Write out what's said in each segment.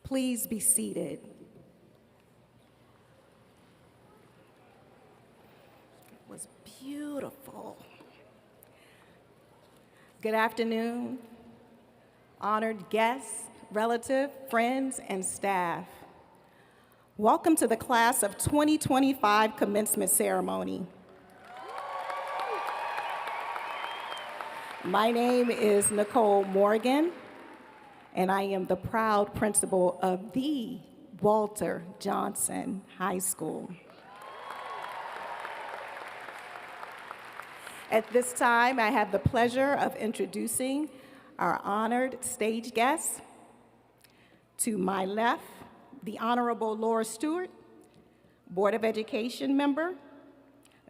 Please be seated. It was beautiful. Good afternoon, honored guests, relatives, friends, and staff. Welcome to the class of 2025 commencement ceremony. My name is Nicole Morgan, and I am the proud principal of the Walter Johnson High School. At this time, I have the pleasure of introducing our honored stage guests. To my left, the Honorable Laura Stewart, Board of Education member,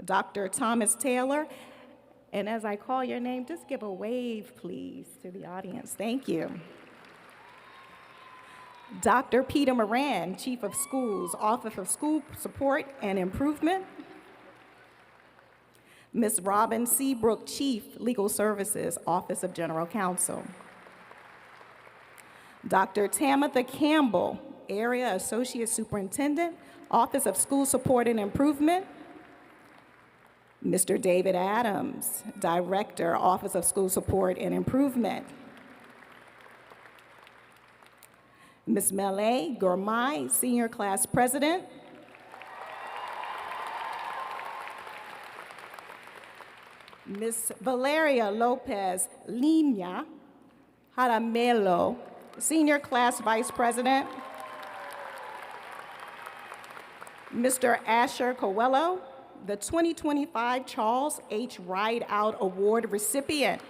Dr. Thomas Taylor, and as I call your name, just give a wave, please, to the audience. Thank you. Dr. Peter Moran, Chief of Schools, Office of School Support and Improvement. Ms. Robin Seabrook, Chief, Legal Services, Office of General Counsel. Dr. Tamitha Campbell, Area Associate Superintendent, Office of School Support and Improvement. Mr. David Adams, Director, Office of School Support and Improvement. Ms. Mele Gourmay, Senior Class President. Ms. Valeria Lopez Lina Jaramillo, Senior Class Vice President. Mr. Asher Coelho, the 2025 Charles H. Rideout Award recipient.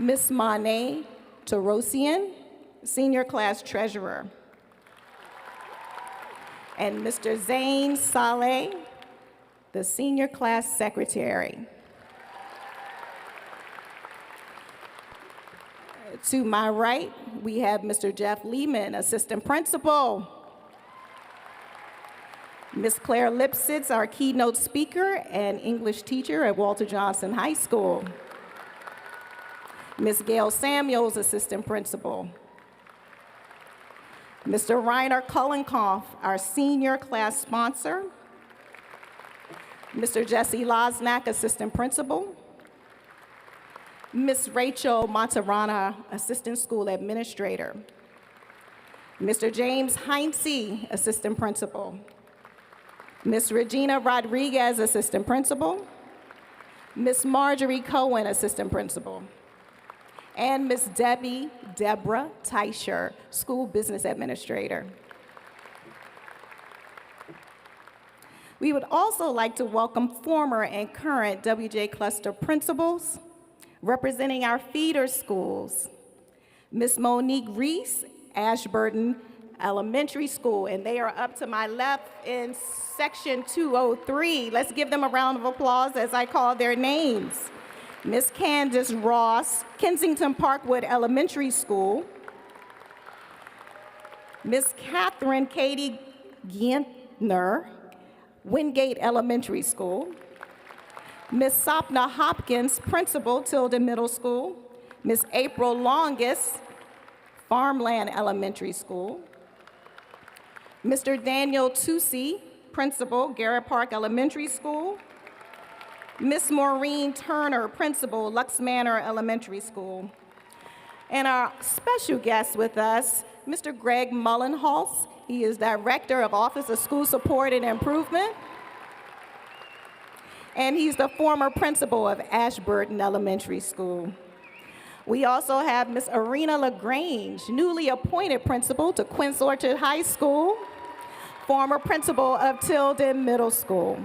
Ms. Monet Tarosian, Senior Class Treasurer. And Mr. Zane Saleh, the Senior Class Secretary. To my right, we have Mr. Jeff Lehman, Assistant Principal. Ms. Claire Lipsitz, our keynote speaker and English teacher at Walter Johnson High School. Ms. Gail Samuels, Assistant Principal. Mr. Reiner Kullenkoff, our Senior Class Sponsor. Mr. Jesse Losnack, Assistant Principal. Ms. Rachel Monterana, Assistant School Administrator. Mr. James Heinze, Assistant Principal. Ms. Regina Rodriguez, Assistant Principal. Ms. Marjorie Cohen, Assistant Principal. And Ms. Deborah Teicher, School Business Administrator. We would also like to welcome former and current WJ Cluster principals representing our feeder schools. Ms. Monique Reese, Ashburton Elementary School, and they are up to my left in section 203. Let's give them a round of applause as I call their names. Ms. Candace Ross, Kensington Parkwood Elementary School. Ms. Catherine Katie Gintner, Wingate Elementary School. Miss Sapna Hopkins, Principal, Tilden Middle School. Miss April Longus, Farmland Elementary School. Mr. Daniel Tusi, Principal, Garrett Park Elementary School. Miss Maureen Turner, Principal, Lux Manor Elementary School. And our special guest with us, Mr. Greg Mullenholz. He is Director of Office of School Support and Improvement. And he's the former principal of Ashburton Elementary School. We also have Miss Arena LaGrange, newly appointed principal to Quince Orchard High School, former principal of Tilden Middle School.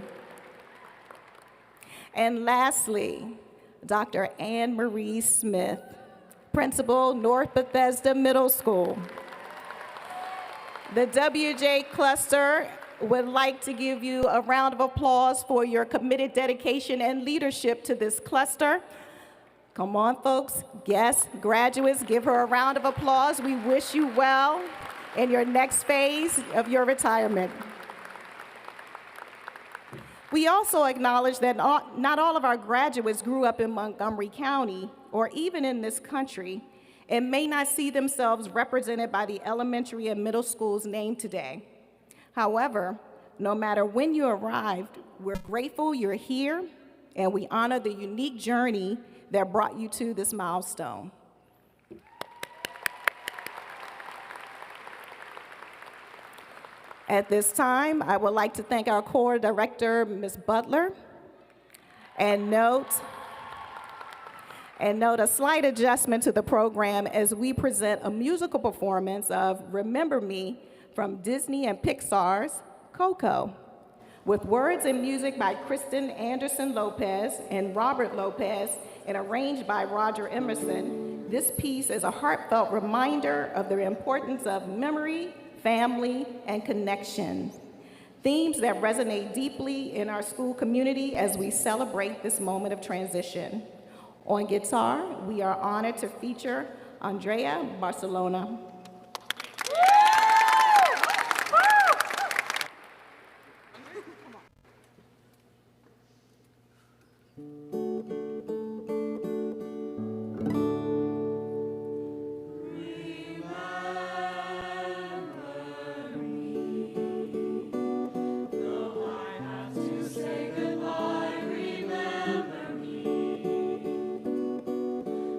And lastly, Dr. Anne Marie Smith, principal, North Bethesda Middle School. The WJ Cluster would like to give you a round of applause for your committed dedication and leadership to this cluster. Come on, folks, guests, graduates, give her a round of applause. We wish you well in your next phase of your retirement. We also acknowledge that not all of our graduates grew up in Montgomery County or even in this country and may not see themselves represented by the elementary and middle schools named today. However, no matter when you arrived, we're grateful you're here and we honor the unique journey that brought you to this milestone. At this time, I would like to thank our core director, Ms. Butler, and note a slight adjustment to the program as we present a musical performance of Remember Me from Disney and Pixar's Coco, with words and music by Kristen Anderson Lopez and Robert Lopez, and arranged by Roger Emerson. This piece is a heartfelt reminder of the importance of memory, family, and connection, themes that resonate deeply in our school community as we celebrate this moment of transition. On guitar, we are honored to feature Andrea Barcelona.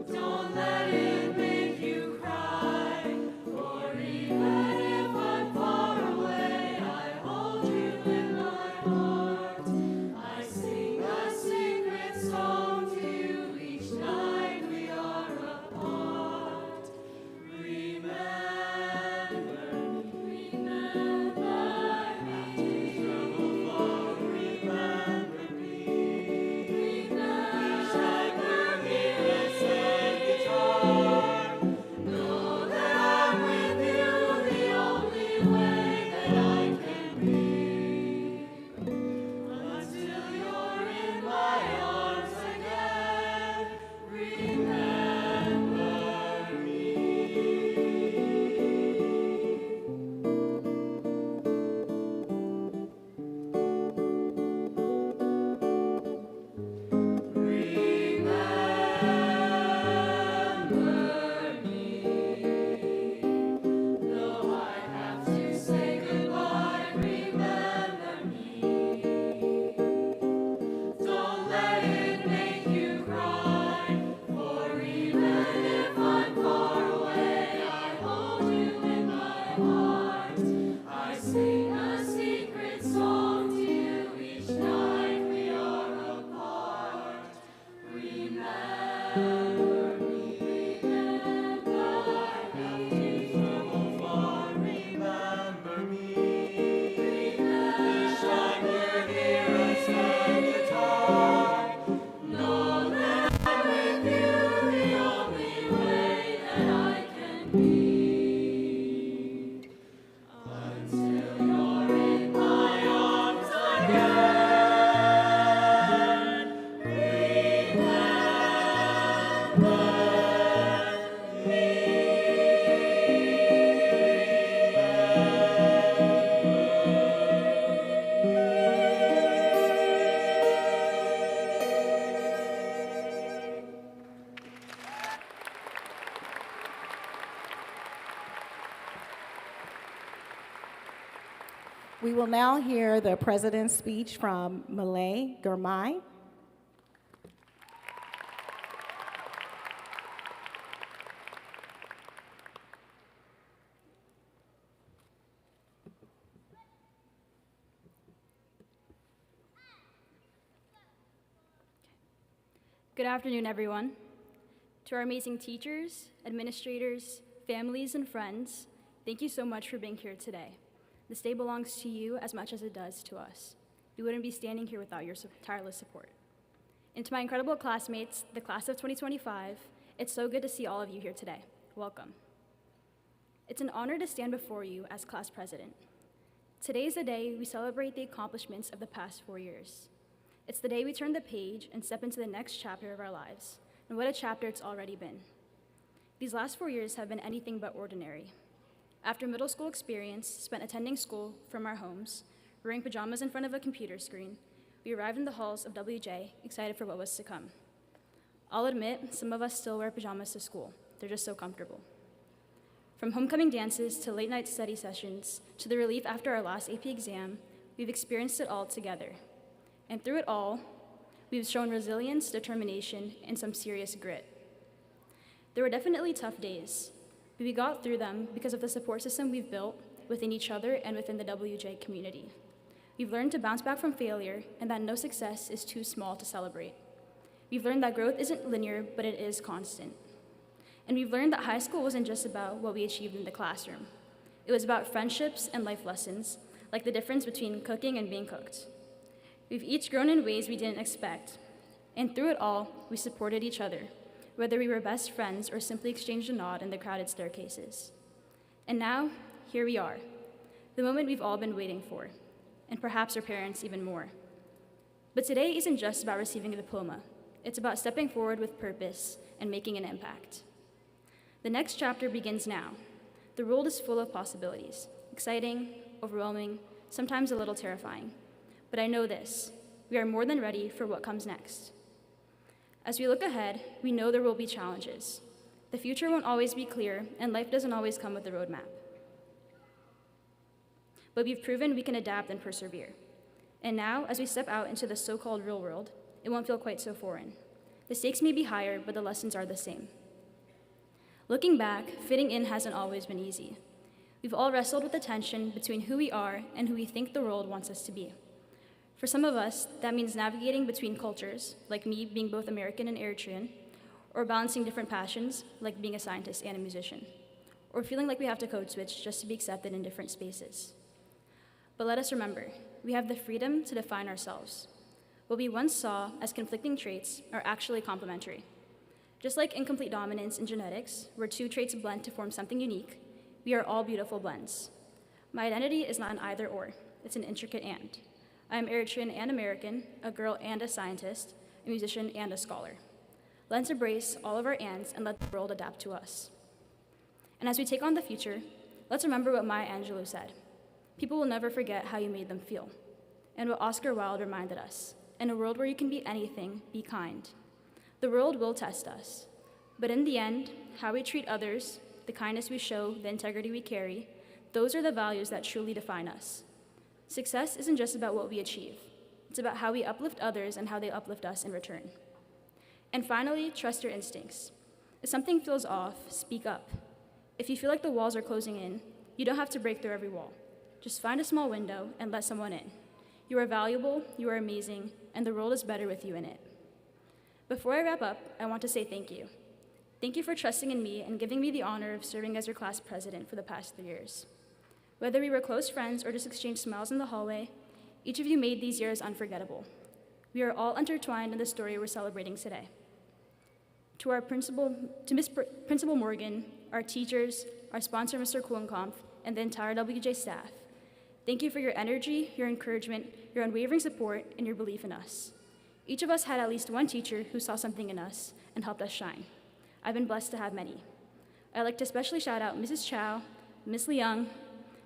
Don't let it make you cry. We will now hear the president's speech from Malay Gurmai. Good afternoon, everyone. To our amazing teachers, administrators, families, and friends, thank you so much for being here today. This day belongs to you as much as it does to us. We wouldn't be standing here without your tireless support. And to my incredible classmates, the class of 2025, it's so good to see all of you here today. Welcome. It's an honor to stand before you as class president. Today is the day we celebrate the accomplishments of the past 4 years. It's the day we turn the page and step into the next chapter of our lives, and what a chapter it's already been. These last 4 years have been anything but ordinary. After middle school experience spent attending school from our homes, wearing pajamas in front of a computer screen, we arrived in the halls of WJ, excited for what was to come. I'll admit, some of us still wear pajamas to school. They're just so comfortable. From homecoming dances to late night study sessions to the relief after our last AP exam, we've experienced it all together. And through it all, we've shown resilience, determination, and some serious grit. There were definitely tough days, but we got through them because of the support system we've built within each other and within the WJ community. We've learned to bounce back from failure and that no success is too small to celebrate. We've learned that growth isn't linear, but it is constant. And we've learned that high school wasn't just about what we achieved in the classroom. It was about friendships and life lessons, like the difference between cooking and being cooked. We've each grown in ways we didn't expect, and through it all, we supported each other, whether we were best friends or simply exchanged a nod in the crowded staircases. And now, here we are, the moment we've all been waiting for, and perhaps our parents even more. But today isn't just about receiving a diploma. It's about stepping forward with purpose and making an impact. The next chapter begins now. The world is full of possibilities, exciting, overwhelming, sometimes a little terrifying. But I know this, we are more than ready for what comes next. As we look ahead, we know there will be challenges. The future won't always be clear, and life doesn't always come with a roadmap. But we've proven we can adapt and persevere. And now, as we step out into the so-called real world, it won't feel quite so foreign. The stakes may be higher, but the lessons are the same. Looking back, fitting in hasn't always been easy. We've all wrestled with the tension between who we are and who we think the world wants us to be. For some of us, that means navigating between cultures, like me being both American and Eritrean, or balancing different passions, like being a scientist and a musician, or feeling like we have to code switch just to be accepted in different spaces. But let us remember, we have the freedom to define ourselves. What we once saw as conflicting traits are actually complementary. Just like incomplete dominance in genetics, where two traits blend to form something unique, we are all beautiful blends. My identity is not an either or, it's an intricate and. I am Eritrean and American, a girl and a scientist, a musician and a scholar. Let's embrace all of our ands and let the world adapt to us. And as we take on the future, let's remember what Maya Angelou said. People will never forget how you made them feel. And what Oscar Wilde reminded us, in a world where you can be anything, be kind. The world will test us. But in the end, how we treat others, the kindness we show, the integrity we carry, those are the values that truly define us. Success isn't just about what we achieve. It's about how we uplift others and how they uplift us in return. And finally, trust your instincts. If something feels off, speak up. If you feel like the walls are closing in, you don't have to break through every wall. Just find a small window and let someone in. You are valuable, you are amazing, and the world is better with you in it. Before I wrap up, I want to say thank you. Thank you for trusting in me and giving me the honor of serving as your class president for the past 3 years. Whether we were close friends or just exchanged smiles in the hallway, each of you made these years unforgettable. We are all intertwined in the story we're celebrating today. To our principal, to Miss Principal Morgan, our teachers, our sponsor, Mr. Kuhlenkampf, and the entire WJ staff, thank you for your energy, your encouragement, your unwavering support, and your belief in us. Each of us had at least one teacher who saw something in us and helped us shine. I've been blessed to have many. I'd like to especially shout out Mrs. Chow, Ms. Leung,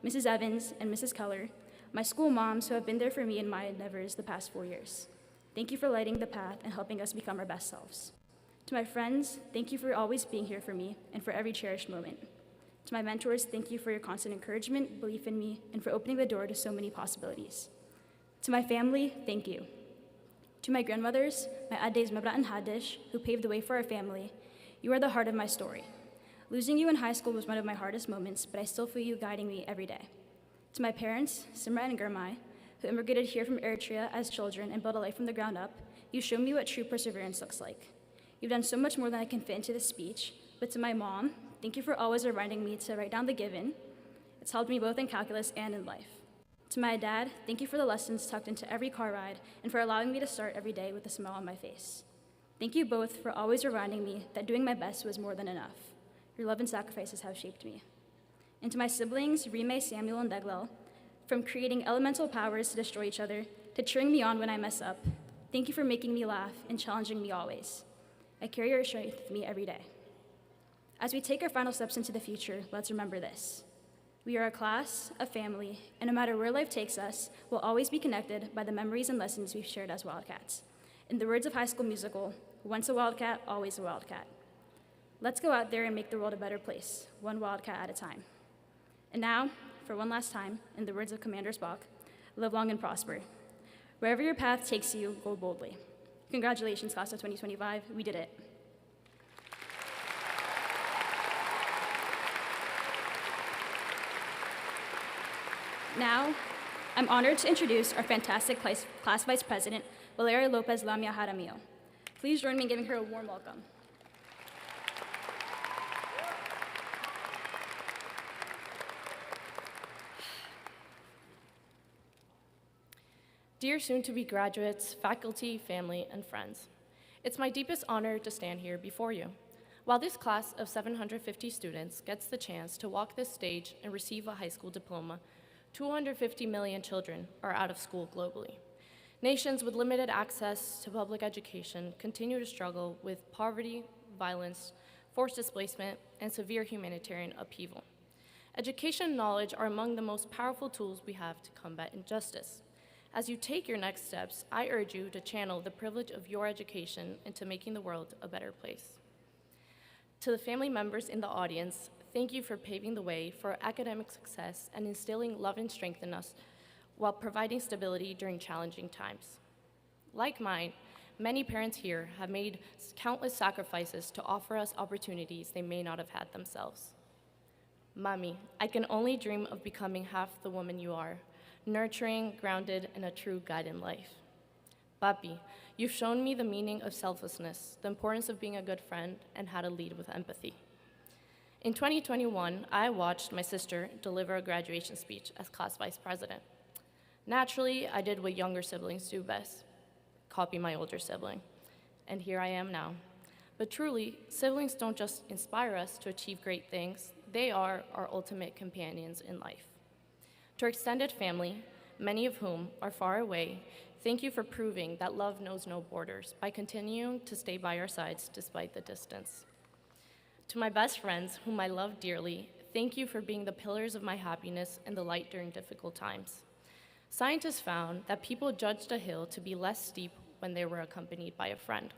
Mrs. Evans, and Mrs. Keller, my school moms who have been there for me in my endeavors the past 4 years. Thank you for lighting the path and helping us become our best selves. To my friends, thank you for always being here for me and for every cherished moment. To my mentors, thank you for your constant encouragement, belief in me, and for opening the door to so many possibilities. To my family, thank you. To my grandmothers, my Ades Mabra and Hadish, who paved the way for our family, you are the heart of my story. Losing you in high school was one of my hardest moments, but I still feel you guiding me every day. To my parents, Simra and Gurmai, who immigrated here from Eritrea as children and built a life from the ground up, you showed me what true perseverance looks like. You've done so much more than I can fit into this speech, but to my mom, thank you for always reminding me to write down the given. It's helped me both in calculus and in life. To my dad, thank you for the lessons tucked into every car ride and for allowing me to start every day with a smile on my face. Thank you both for always reminding me that doing my best was more than enough. Your love and sacrifices have shaped me. And to my siblings, Rime, Samuel, and Deglel, from creating elemental powers to destroy each other to cheering me on when I mess up, thank you for making me laugh and challenging me always. I carry your strength with me every day. As we take our final steps into the future, let's remember this. We are a class, a family, and no matter where life takes us, we'll always be connected by the memories and lessons we've shared as Wildcats. In the words of High School Musical, once a Wildcat, always a Wildcat. Let's go out there and make the world a better place, one Wildcat at a time. And now, for one last time, in the words of Commander Spock, live long and prosper. Wherever your path takes you, go boldly. Congratulations, class of 2025, we did it. Now, I'm honored to introduce our fantastic class vice president, Valeria Lopez Lamia Jaramillo. Please join me in giving her a warm welcome. Dear soon-to-be graduates, faculty, family, and friends, it's my deepest honor to stand here before you. While this class of 750 students gets the chance to walk this stage and receive a high school diploma, 250 million children are out of school globally. Nations with limited access to public education continue to struggle with poverty, violence, forced displacement, and severe humanitarian upheaval. Education and knowledge are among the most powerful tools we have to combat injustice. As you take your next steps, I urge you to channel the privilege of your education into making the world a better place. To the family members in the audience, thank you for paving the way for academic success and instilling love and strength in us while providing stability during challenging times. Like mine, many parents here have made countless sacrifices to offer us opportunities they may not have had themselves. Mommy, I can only dream of becoming half the woman you are, nurturing, grounded, and a true guide in life. Papi, you've shown me the meaning of selflessness, the importance of being a good friend, and how to lead with empathy. In 2021, I watched my sister deliver a graduation speech as class vice president. Naturally, I did what younger siblings do best, copy my older sibling. And here I am now. But truly, siblings don't just inspire us to achieve great things, they are our ultimate companions in life. To our extended family, many of whom are far away, thank you for proving that love knows no borders by continuing to stay by our sides despite the distance. To my best friends, whom I love dearly, thank you for being the pillars of my happiness and the light during difficult times. Scientists found that people judged a hill to be less steep when they were accompanied by a friend.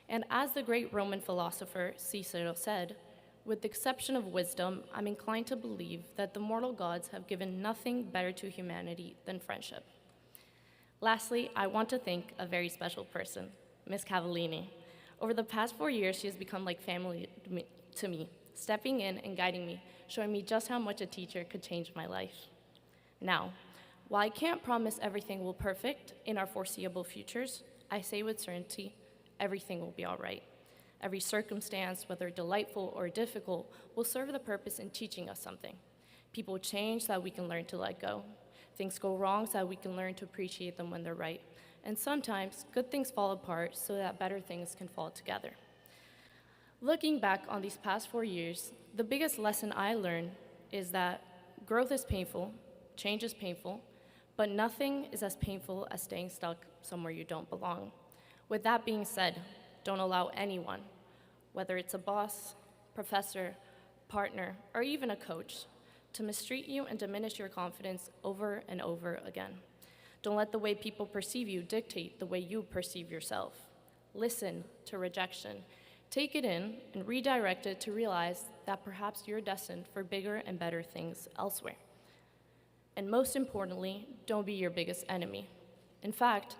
And as the great Roman philosopher Cicero said, with the exception of wisdom, I'm inclined to believe that the mortal gods have given nothing better to humanity than friendship. Lastly, I want to thank a very special person, Ms. Cavallini. Over the past 4 years, she has become like family to me, stepping in and guiding me, showing me just how much a teacher could change my life. Now, while I can't promise everything will be perfect in our foreseeable futures, I say with certainty, everything will be all right. Every circumstance, whether delightful or difficult, will serve the purpose in teaching us something. People change so that we can learn to let go. Things go wrong so that we can learn to appreciate them when they're right. And sometimes, good things fall apart so that better things can fall together. Looking back on these past 4 years, the biggest lesson I learned is that growth is painful, change is painful, but nothing is as painful as staying stuck somewhere you don't belong. With that being said, don't allow anyone, whether it's a boss, professor, partner, or even a coach, to mistreat you and diminish your confidence over and over again. Don't let the way people perceive you dictate the way you perceive yourself. Listen to rejection. Take it in and redirect it to realize that perhaps you're destined for bigger and better things elsewhere. And most importantly, don't be your biggest enemy. In fact,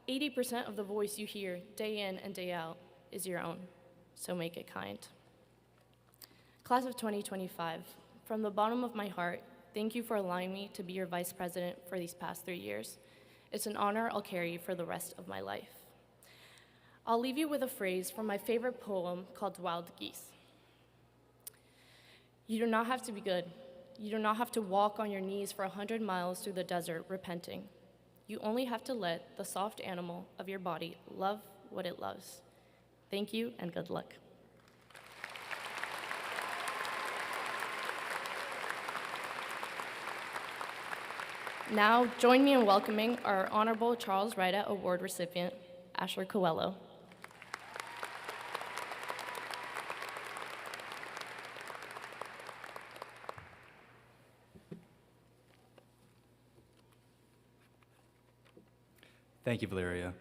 80% of the voice you hear day in and day out is your own, so make it kind. Class of 2025, from the bottom of my heart, thank you for allowing me to be your vice president for these past 3 years. It's an honor I'll carry for the rest of my life. I'll leave you with a phrase from my favorite poem called Wild Geese. You do not have to be good. You do not have to walk on your knees for 100 miles through the desert repenting. You only have to let the soft animal of your body love what it loves. Thank you and good luck. Now, join me in welcoming our Honorable Charles Ryda Award recipient, Ashley Coelho. Thank you, Valeria.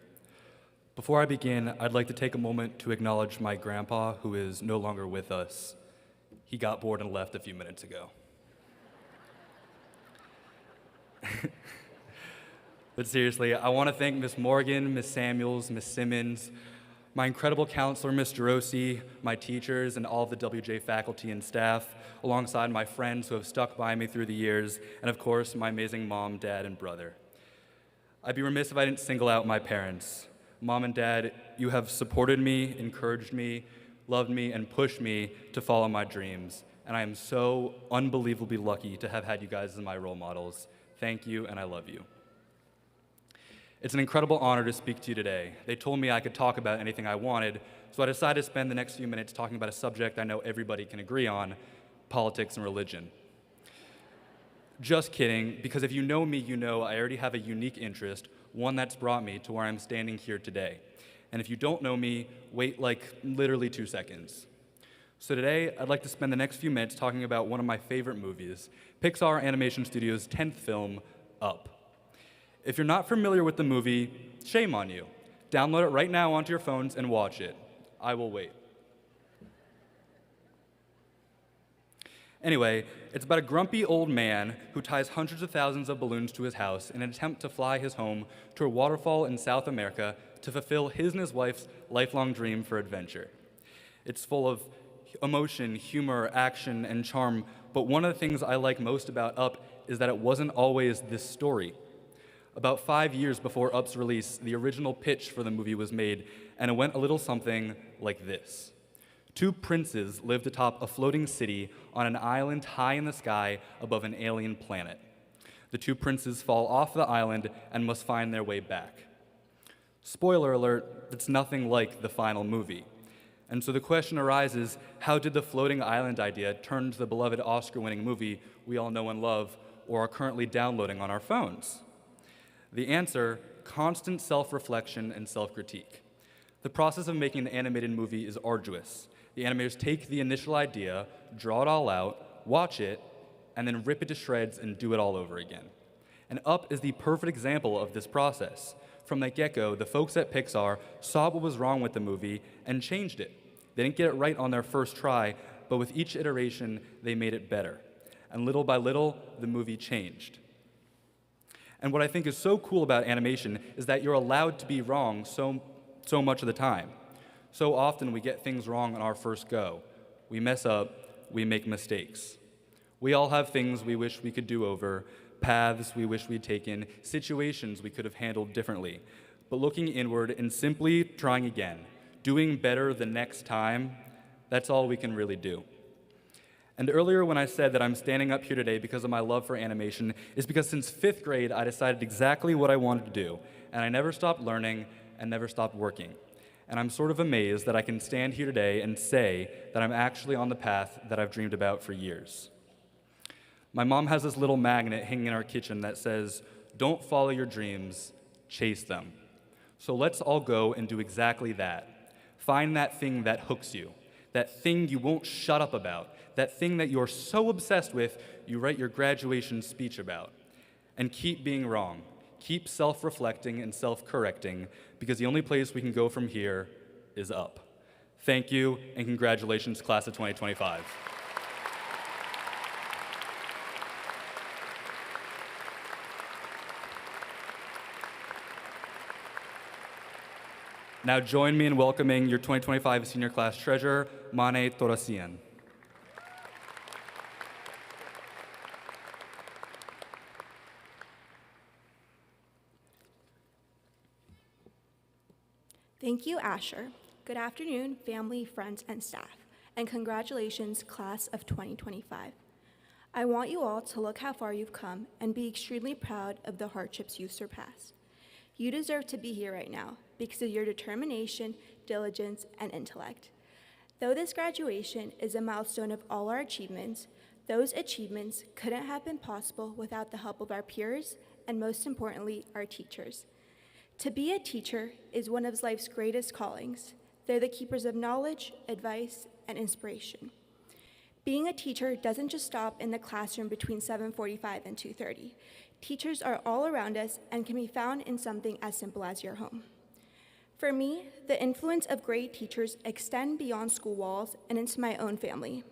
Before I begin, I'd like to take a moment to acknowledge my grandpa, who is no longer with us. He got bored and left a few minutes ago. But seriously, I want to thank Miss Morgan, Miss Samuels, Miss Simmons, my incredible counselor, Ms. Gerosi, my teachers, and all of the WJ faculty and staff, alongside my friends who have stuck by me through the years, and of course, my amazing mom, dad, and brother. I'd be remiss if I didn't single out my parents. Mom and Dad, you have supported me, encouraged me, loved me, and pushed me to follow my dreams. And I am so unbelievably lucky to have had you guys as my role models. Thank you, and I love you. It's an incredible honor to speak to you today. They told me I could talk about anything I wanted, so I decided to spend the next few minutes talking about a subject I know everybody can agree on, politics and religion. Just kidding, because if you know me, you know I already have a unique interest, one that's brought me to where I'm standing here today. And if you don't know me, wait like literally 2 seconds. So today, I'd like to spend the next few minutes talking about one of my favorite movies, Pixar Animation Studios' 10th film, Up. If you're not familiar with the movie, shame on you. Download it right now onto your phones and watch it. I will wait. Anyway, it's about a grumpy old man who ties hundreds of thousands of balloons to his house in an attempt to fly his home to a waterfall in South America to fulfill his and his wife's lifelong dream for adventure. It's full of emotion, humor, action, and charm, but one of the things I like most about Up is that it wasn't always this story. About 5 years before Up's release, the original pitch for the movie was made, and it went a little something like this. 2 princes lived atop a floating city on an island high in the sky above an alien planet. The 2 princes fall off the island and must find their way back. Spoiler alert, it's nothing like the final movie. And so the question arises, how did the floating island idea turn into the beloved Oscar-winning movie we all know and love or are currently downloading on our phones? The answer, constant self-reflection and self-critique. The process of making an animated movie is arduous. The animators take the initial idea, draw it all out, watch it, and then rip it to shreds and do it all over again. And Up is the perfect example of this process. From the get-go, the folks at Pixar saw what was wrong with the movie and changed it. They didn't get it right on their first try, but with each iteration, they made it better. And little by little, the movie changed. And what I think is so cool about animation is that you're allowed to be wrong so much of the time. So often we get things wrong on our first go. We mess up, we make mistakes. We all have things we wish we could do over, paths we wish we'd taken, situations we could have handled differently. But looking inward and simply trying again, doing better the next time, that's all we can really do. And earlier when I said that I'm standing up here today because of my love for animation is because since 5th grade I decided exactly what I wanted to do, and I never stopped learning and never stopped working. And I'm sort of amazed that I can stand here today and say that I'm actually on the path that I've dreamed about for years. My mom has this little magnet hanging in our kitchen that says, "Don't follow your dreams, chase them." So let's all go and do exactly that. Find that thing that hooks you, that thing you won't shut up about, that thing that you're so obsessed with you write your graduation speech about. And keep being wrong. Keep self-reflecting and self-correcting, because the only place we can go from here is up. Thank you, and congratulations, class of 2025. Now join me in welcoming your 2025 senior class treasurer, Mane Torasian. Thank you, Asher. Good afternoon, family, friends, and staff, and congratulations, class of 2025. I want you all to look how far you've come and be extremely proud of the hardships you've surpassed. You deserve to be here right now because of your determination, diligence, and intellect. Though this graduation is a milestone of all our achievements, those achievements couldn't have been possible without the help of our peers and, most importantly, our teachers. To be a teacher is one of life's greatest callings. They're the keepers of knowledge, advice, and inspiration. Being a teacher doesn't just stop in the classroom between 7:45 and 2:30. Teachers are all around us and can be found in something as simple as your home. For me, the influence of great teachers extend beyond school walls and into my own family.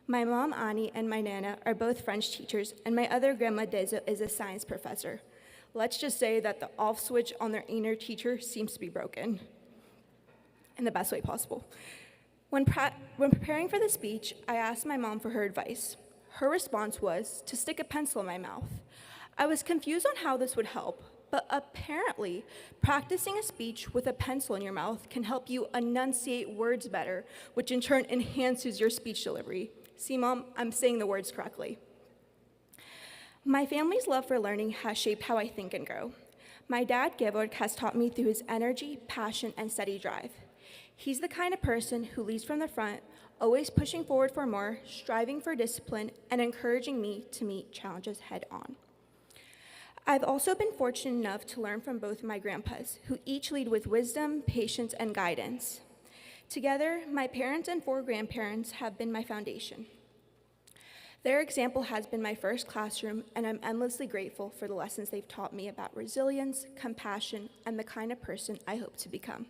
My mom, Ani, and my Nana are both French teachers, and my other grandma, Dezo, is a science professor. Let's just say that the off switch on their inner teacher seems to be broken in the best way possible. When preparing for the speech, I asked my mom for her advice. Her response was to stick a pencil in my mouth. I was confused on how this would help, but apparently, practicing a speech with a pencil in your mouth can help you enunciate words better, which in turn enhances your speech delivery. See, Mom, I'm saying the words correctly. My family's love for learning has shaped how I think and grow. My dad, Gevorg, has taught me through his energy, passion, and steady drive. He's the kind of person who leads from the front, always pushing forward for more, striving for discipline, and encouraging me to meet challenges head on. I've also been fortunate enough to learn from both my grandpas, who each lead with wisdom, patience, and guidance. Together, my parents and 4 grandparents have been my foundation. Their example has been my first classroom, and I'm endlessly grateful for the lessons they've taught me about resilience, compassion, and the kind of person I hope to become.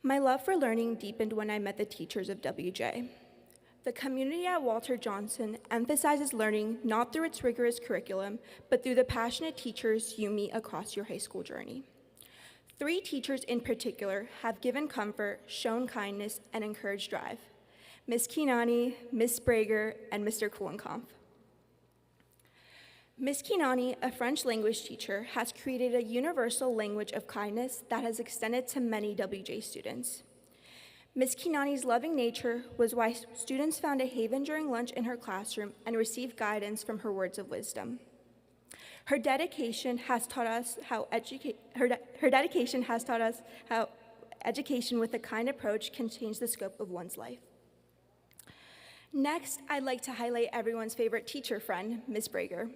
My love for learning deepened when I met the teachers of WJ. The community at Walter Johnson emphasizes learning not through its rigorous curriculum, but through the passionate teachers you meet across your high school journey. 3 teachers in particular have given comfort, shown kindness, and encouraged drive: Ms. Kinani, Ms. Sprager, and Mr. Kuhlenkampf. Ms. Kinani, a French language teacher, has created a universal language of kindness that has extended to many WJ students. Ms. Kinani's loving nature was why students found a haven during lunch in her classroom and received guidance from her words of wisdom. Her dedication has taught us how education with a kind approach can change the scope of one's life. Next, I'd like to highlight everyone's favorite teacher friend, Ms. Brager.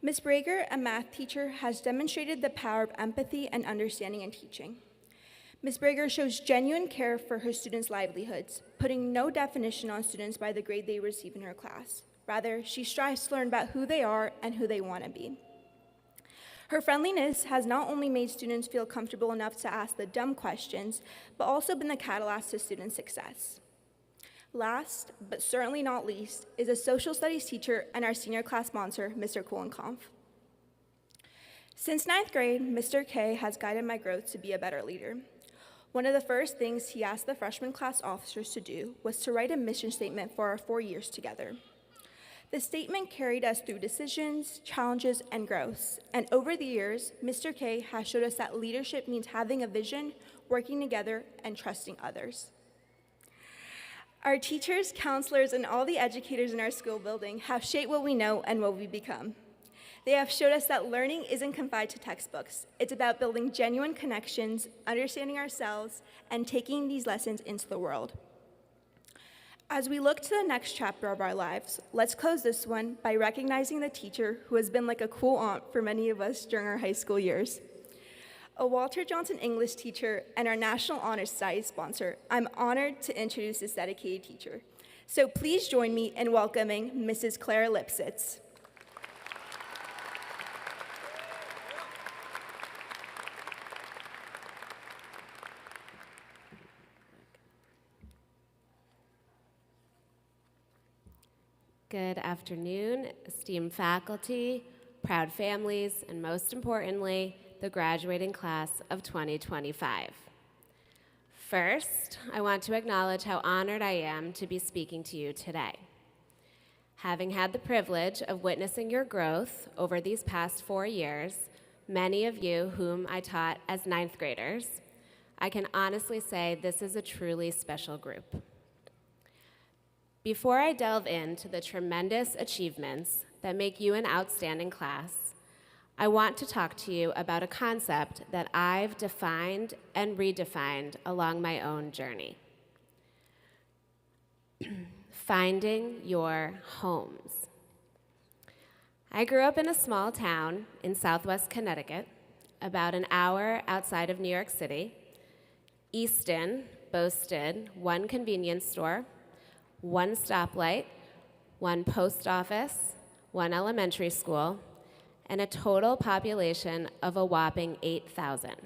Ms. Brager, a math teacher, has demonstrated the power of empathy and understanding in teaching. Ms. Brager shows genuine care for her students' livelihoods, putting no definition on students by the grade they receive in her class. Rather, she strives to learn about who they are and who they want to be. Her friendliness has not only made students feel comfortable enough to ask the dumb questions, but also been the catalyst to student success. Last, but certainly not least, is a social studies teacher and our senior class sponsor, Mr. Kuhlenkampf. Since 9th grade, Mr. K has guided my growth to be a better leader. One of the first things he asked the freshman class officers to do was to write a mission statement for our 4 years together. The statement carried us through decisions, challenges, and growths, and over the years, Mr. K has showed us that leadership means having a vision, working together, and trusting others. Our teachers, counselors, and all the educators in our school building have shaped what we know and what we become. They have showed us that learning isn't confined to textbooks. It's about building genuine connections, understanding ourselves, and taking these lessons into the world. As we look to the next chapter of our lives, let's close this one by recognizing the teacher who has been like a cool aunt for many of us during our high school years. A Walter Johnson English teacher and our National Honor Society sponsor, I'm honored to introduce this dedicated teacher. So please join me in welcoming Mrs. Claire Lipsitz. Good afternoon, esteemed faculty, proud families, and most importantly, the graduating class of 2025. First, I want to acknowledge how honored I am to be speaking to you today. Having had the privilege of witnessing your growth over these past 4 years, many of you whom I taught as ninth graders, I can honestly say this is a truly special group. Before I delve into the tremendous achievements that make you an outstanding class, I want to talk to you about a concept that I've defined and redefined along my own journey. Finding your homes. I grew up in a small town in southwest Connecticut, about an hour outside of New York City. Easton boasted one convenience store, one stoplight, one post office, one elementary school, and a total population of a whopping 8,000.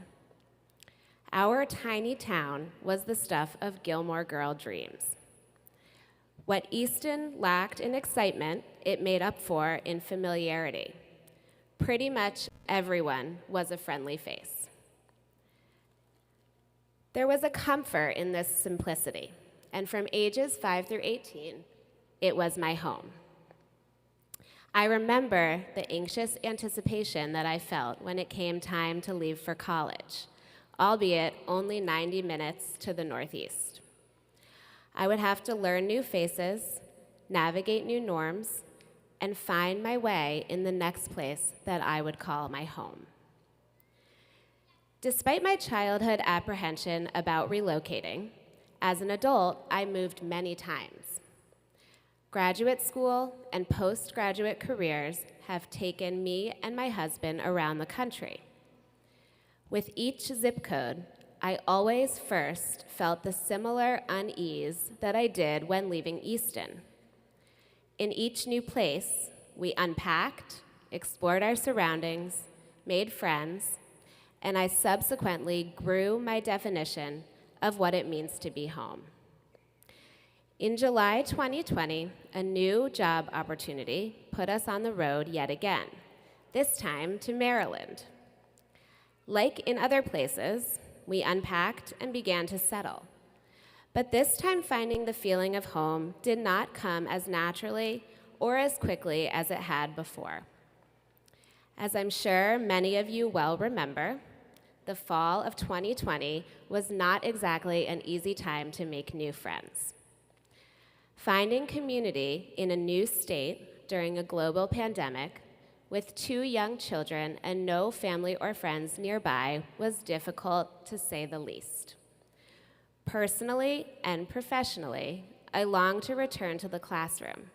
Our tiny town was the stuff of Gilmore Girl dreams. What Easton lacked in excitement, it made up for in familiarity. Pretty much everyone was a friendly face. There was a comfort in this simplicity, and from ages 5 through 18, it was my home. I remember the anxious anticipation that I felt when it came time to leave for college, albeit only 90 minutes to the northeast. I would have to learn new faces, navigate new norms, and find my way in the next place that I would call my home. Despite my childhood apprehension about relocating, as an adult, I moved many times. Graduate school and postgraduate careers have taken me and my husband around the country. With each zip code, I always first felt the similar unease that I did when leaving Easton. In each new place, we unpacked, explored our surroundings, made friends, and I subsequently grew my definition of what it means to be home. In July 2020, a new job opportunity put us on the road yet again, this time to Maryland. Like in other places, we unpacked and began to settle. But this time, finding the feeling of home did not come as naturally or as quickly as it had before. As I'm sure many of you well remember, the fall of 2020 was not exactly an easy time to make new friends. Finding community in a new state during a global pandemic with 2 young children and no family or friends nearby was difficult, to say the least. Personally and professionally, I longed to return to the classroom,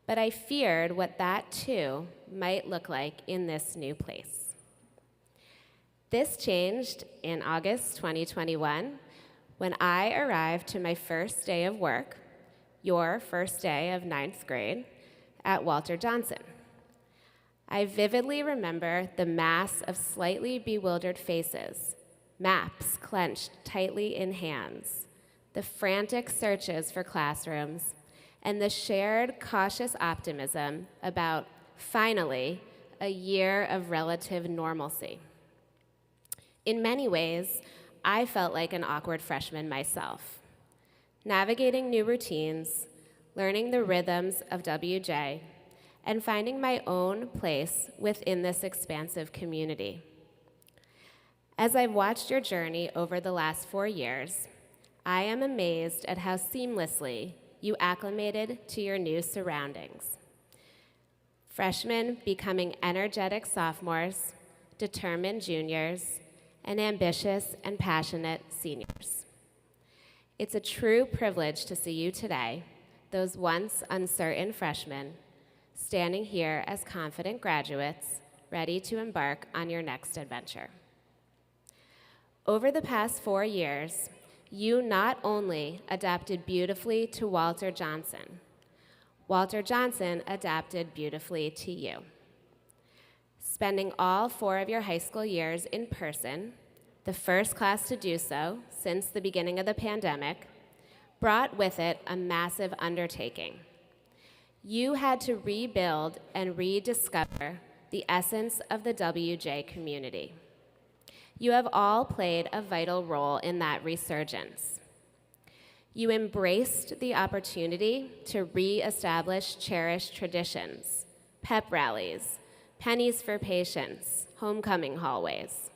but I feared what that too might look like in this new place. This changed in August 2021 when I arrived to my first day of work, your first day of 9th grade, at Walter Johnson. I vividly remember the mass of slightly bewildered faces, maps clenched tightly in hands, the frantic searches for classrooms, and the shared cautious optimism about, finally, a year of relative normalcy. In many ways, I felt like an awkward freshman myself, navigating new routines, learning the rhythms of WJ, and finding my own place within this expansive community. As I've watched your journey over the last 4 years, I am amazed at how seamlessly you acclimated to your new surroundings. Freshmen becoming energetic sophomores, determined juniors, and ambitious and passionate seniors. It's a true privilege to see you today, those once uncertain freshmen, standing here as confident graduates, ready to embark on your next adventure. Over the past 4 years, you not only adapted beautifully to Walter Johnson adapted beautifully to you. Spending all 4 of your high school years in person, the first class to do so since the beginning of the pandemic, brought with it a massive undertaking. You had to rebuild and rediscover the essence of the WJ community. You have all played a vital role in that resurgence. You embraced the opportunity to re-establish cherished traditions, pep rallies, pennies for patience, homecoming hallways.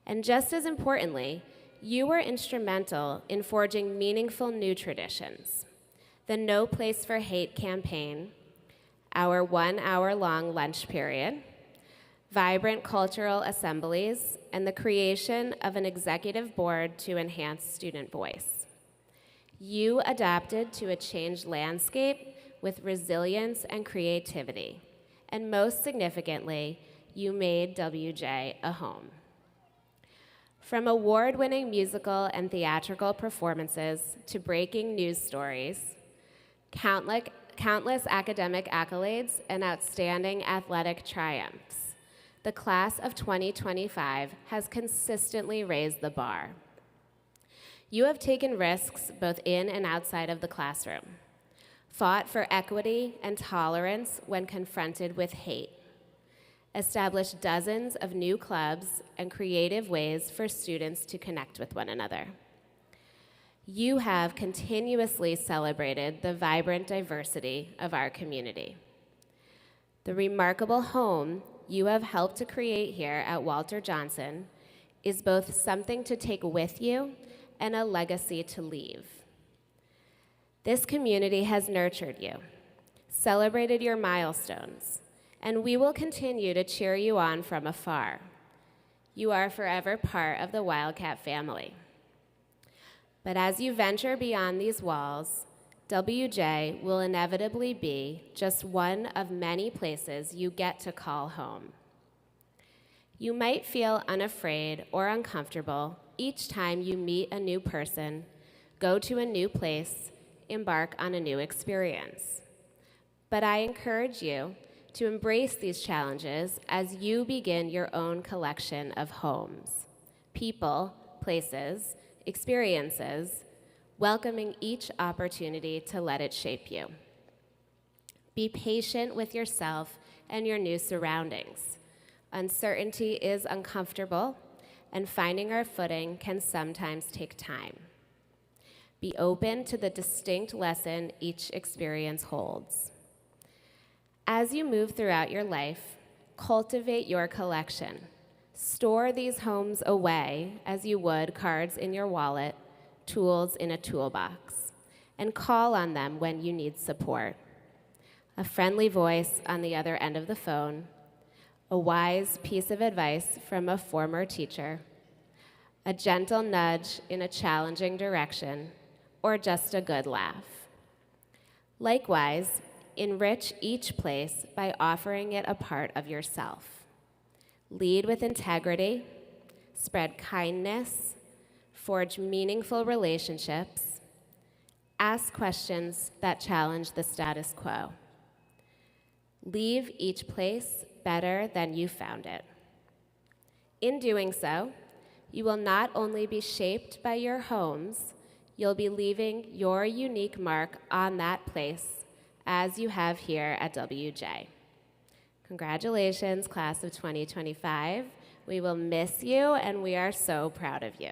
And just as importantly, you were instrumental in forging meaningful new traditions. The No Place for Hate campaign, our 1-hour-long lunch period, vibrant cultural assemblies, and the creation of an executive board to enhance student voice. You adapted to a changed landscape with resilience and creativity, and most significantly, you made WJ a home. From award-winning musical and theatrical performances to breaking news stories, countless academic accolades, and outstanding athletic triumphs, the class of 2025 has consistently raised the bar. You have taken risks both in and outside of the classroom, fought for equity and tolerance when confronted with hate, established dozens of new clubs and creative ways for students to connect with one another. You have continuously celebrated the vibrant diversity of our community. The remarkable home you have helped to create here at Walter Johnson is both something to take with you and a legacy to leave. This community has nurtured you, celebrated your milestones, and we will continue to cheer you on from afar. You are forever part of the Wildcat family. But as you venture beyond these walls, WJ will inevitably be just one of many places you get to call home. You might feel unafraid or uncomfortable each time you meet a new person, go to a new place, embark on a new experience. But I encourage you to embrace these challenges as you begin your own collection of homes, people, places, experiences, welcoming each opportunity to let it shape you. Be patient with yourself and your new surroundings. Uncertainty is uncomfortable, and finding our footing can sometimes take time. Be open to the distinct lesson each experience holds. As you move throughout your life, cultivate your collection. Store these homes away as you would cards in your wallet, tools in a toolbox, and call on them when you need support. A friendly voice on the other end of the phone, a wise piece of advice from a former teacher, a gentle nudge in a challenging direction, or just a good laugh. Likewise, enrich each place by offering it a part of yourself. Lead with integrity, spread kindness, forge meaningful relationships, ask questions that challenge the status quo. Leave each place better than you found it. In doing so, you will not only be shaped by your homes, you'll be leaving your unique mark on that place as you have here at WJ. Congratulations, class of 2025. We will miss you, and we are so proud of you.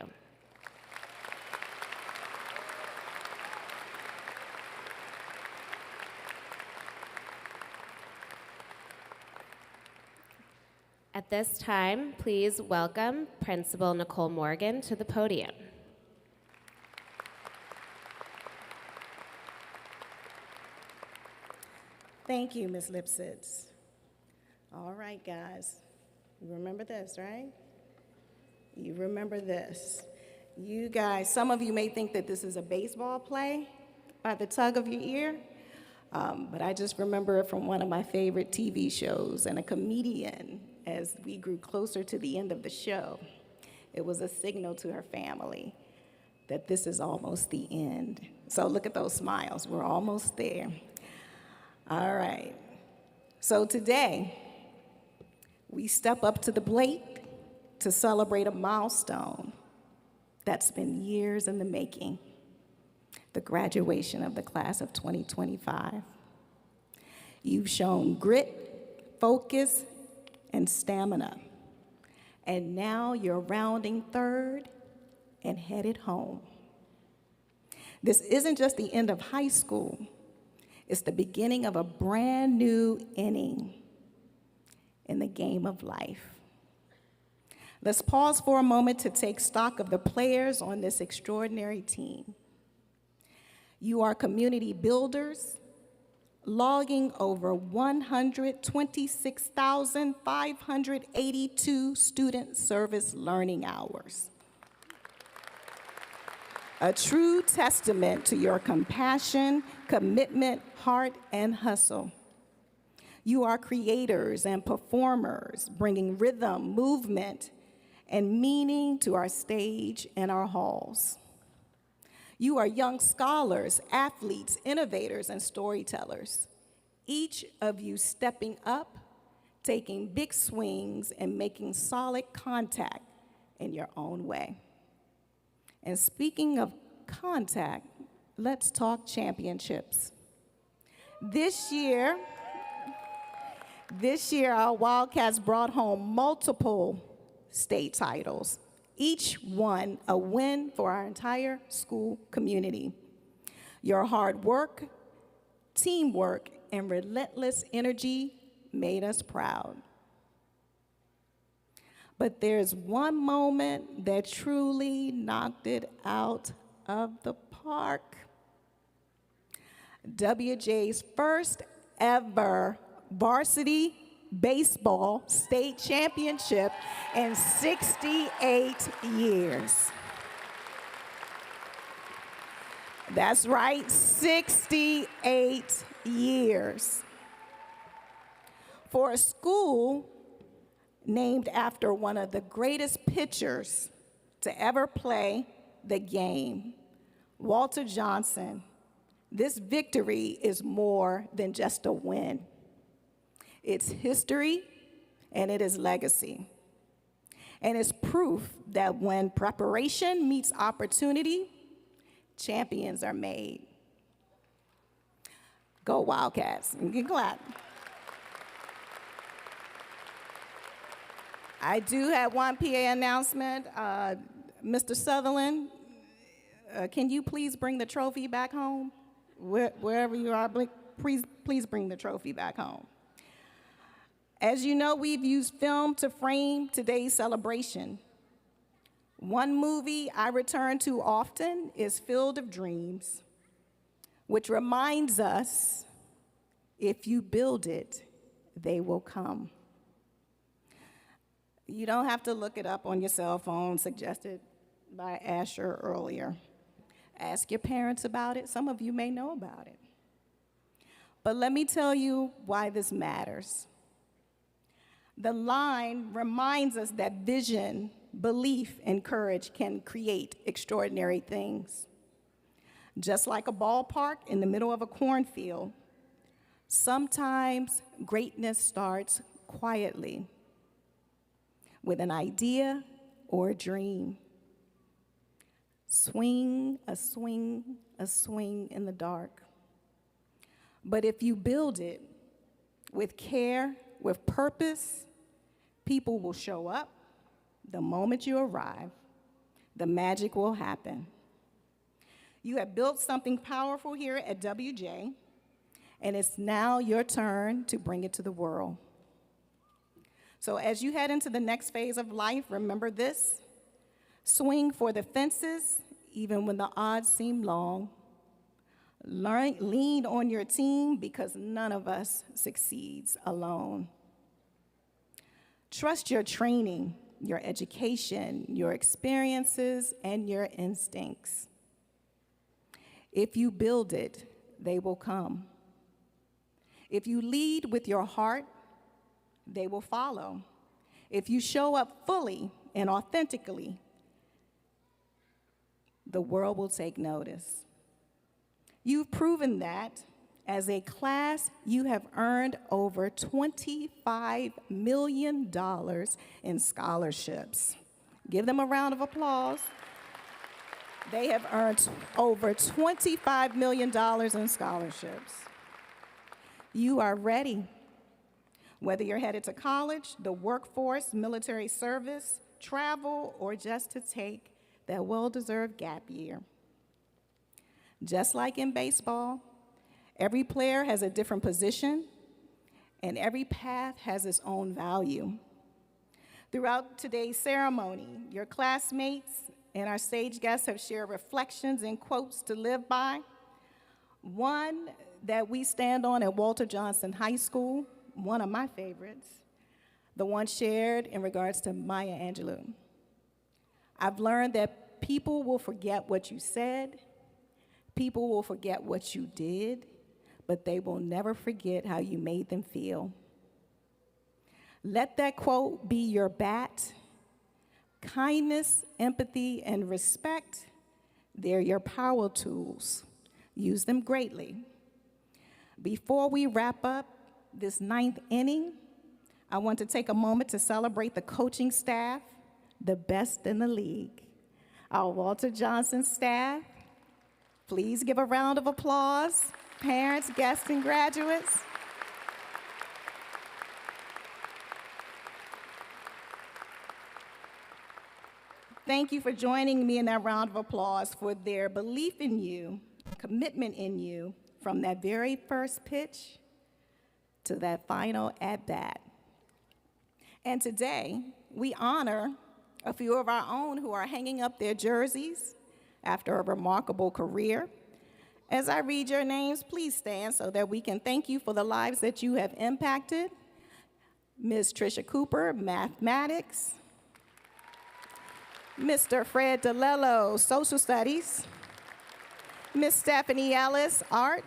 At this time, please welcome Principal Nicole Morgan to the podium. Thank you, Ms. Lipsitz. All right, guys. You remember this, right? You remember this. You guys, some of you may think that this is a baseball play by the tug of your ear, but I just remember it from one of my favorite TV shows, and a comedian, as we grew closer to the end of the show, it was a signal to her family that this is almost the end. So look at those smiles. We're almost there. All right. So today, we step up to the plate to celebrate a milestone that's been years in the making, the graduation of the class of 2025. You've shown grit, focus, and stamina. And now you're rounding third and headed home. This isn't just the end of high school, it's the beginning of a brand new inning in the game of life. Let's pause for a moment to take stock of the players on this extraordinary team. You are community builders, logging over 126,582 student service learning hours. A true testament to your compassion, commitment, heart, and hustle. You are creators and performers, bringing rhythm, movement, and meaning to our stage and our halls. You are young scholars, athletes, innovators, and storytellers, each of you stepping up, taking big swings, and making solid contact in your own way. And speaking of contact, let's talk championships. This year, our Wildcats brought home multiple state titles, each one a win for our entire school community. Your hard work, teamwork, and relentless energy made us proud. But there's one moment that truly knocked it out of the park. WJ's first ever varsity baseball state championship in 68 years. That's right, 68 years. For a school named after one of the greatest pitchers to ever play the game, Walter Johnson, this victory is more than just a win. It's history and it is legacy. And it's proof that when preparation meets opportunity, champions are made. Go Wildcats. You can clap. I do have one PA announcement. Mr. Sutherland, can you please bring the trophy back home? Wherever you are, please bring the trophy back home. As you know, we've used film to frame today's celebration. One movie I return to often is Field of Dreams, which reminds us, if you build it, they will come. You don't have to look it up on your cell phone, suggested by Asher earlier. Ask your parents about it. Some of you may know about it. But let me tell you why this matters. The line reminds us that vision, belief, and courage can create extraordinary things. Just like a ballpark in the middle of a cornfield, sometimes greatness starts quietly with an idea or a dream. Swing, a swing, a swing in the dark. But if you build it with care, with purpose, people will show up. The moment you arrive, the magic will happen. You have built something powerful here at WJ, and it's now your turn to bring it to the world. So as you head into the next phase of life, remember this: swing for the fences, even when the odds seem long. Lean on your team, because none of us succeeds alone. Trust your training, your education, your experiences, and your instincts. If you build it, they will come. If you lead with your heart, they will follow. If you show up fully and authentically, the world will take notice. You've proven that. As a class, you have earned over $25 million in scholarships. Give them a round of applause. They have earned over $25 million in scholarships. You are ready. Whether you're headed to college, the workforce, military service, travel, or just to take that well-deserved gap year. Just like in baseball, every player has a different position, and every path has its own value. Throughout today's ceremony, your classmates and our stage guests have shared reflections and quotes to live by. One that we stand on at Walter Johnson High School, one of my favorites, the one shared in regards to Maya Angelou. I've learned that people will forget what you said, people will forget what you did, but they will never forget how you made them feel. Let that quote be your bat. Kindness, empathy, and respect, they're your power tools. Use them greatly. Before we wrap up this 9th inning, I want to take a moment to celebrate the coaching staff, the best in the league. Our Walter Johnson staff, please give a round of applause. Parents, guests, and graduates. Thank you for joining me in that round of applause for their belief in you, commitment in you, from that very first pitch to that final at-bat. And today, we honor a few of our own who are hanging up their jerseys after a remarkable career. As I read your names, please stand so that we can thank you for the lives that you have impacted. Ms. Tricia Cooper, mathematics. Mr. Fred DeLello, social studies. Ms. Stephanie Ellis, art.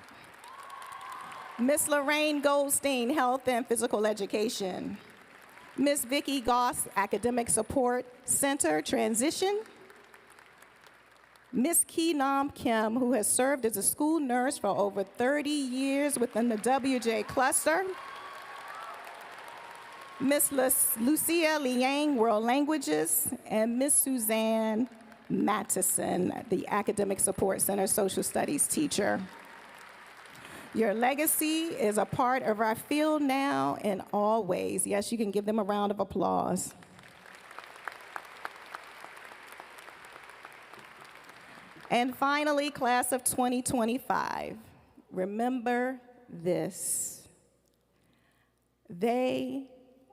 Ms. Lorraine Goldstein, health and physical education. Ms. Vicki Goss, academic support center, transition. Ms. Kee Nam Kim, who has served as a school nurse for over 30 years within the WJ cluster. Ms. Lucia Liang, world languages, and Ms. Suzanne Mattison, the academic support center social studies teacher. Your legacy is a part of our field now and always. Yes, you can give them a round of applause. And finally, class of 2025, remember this. They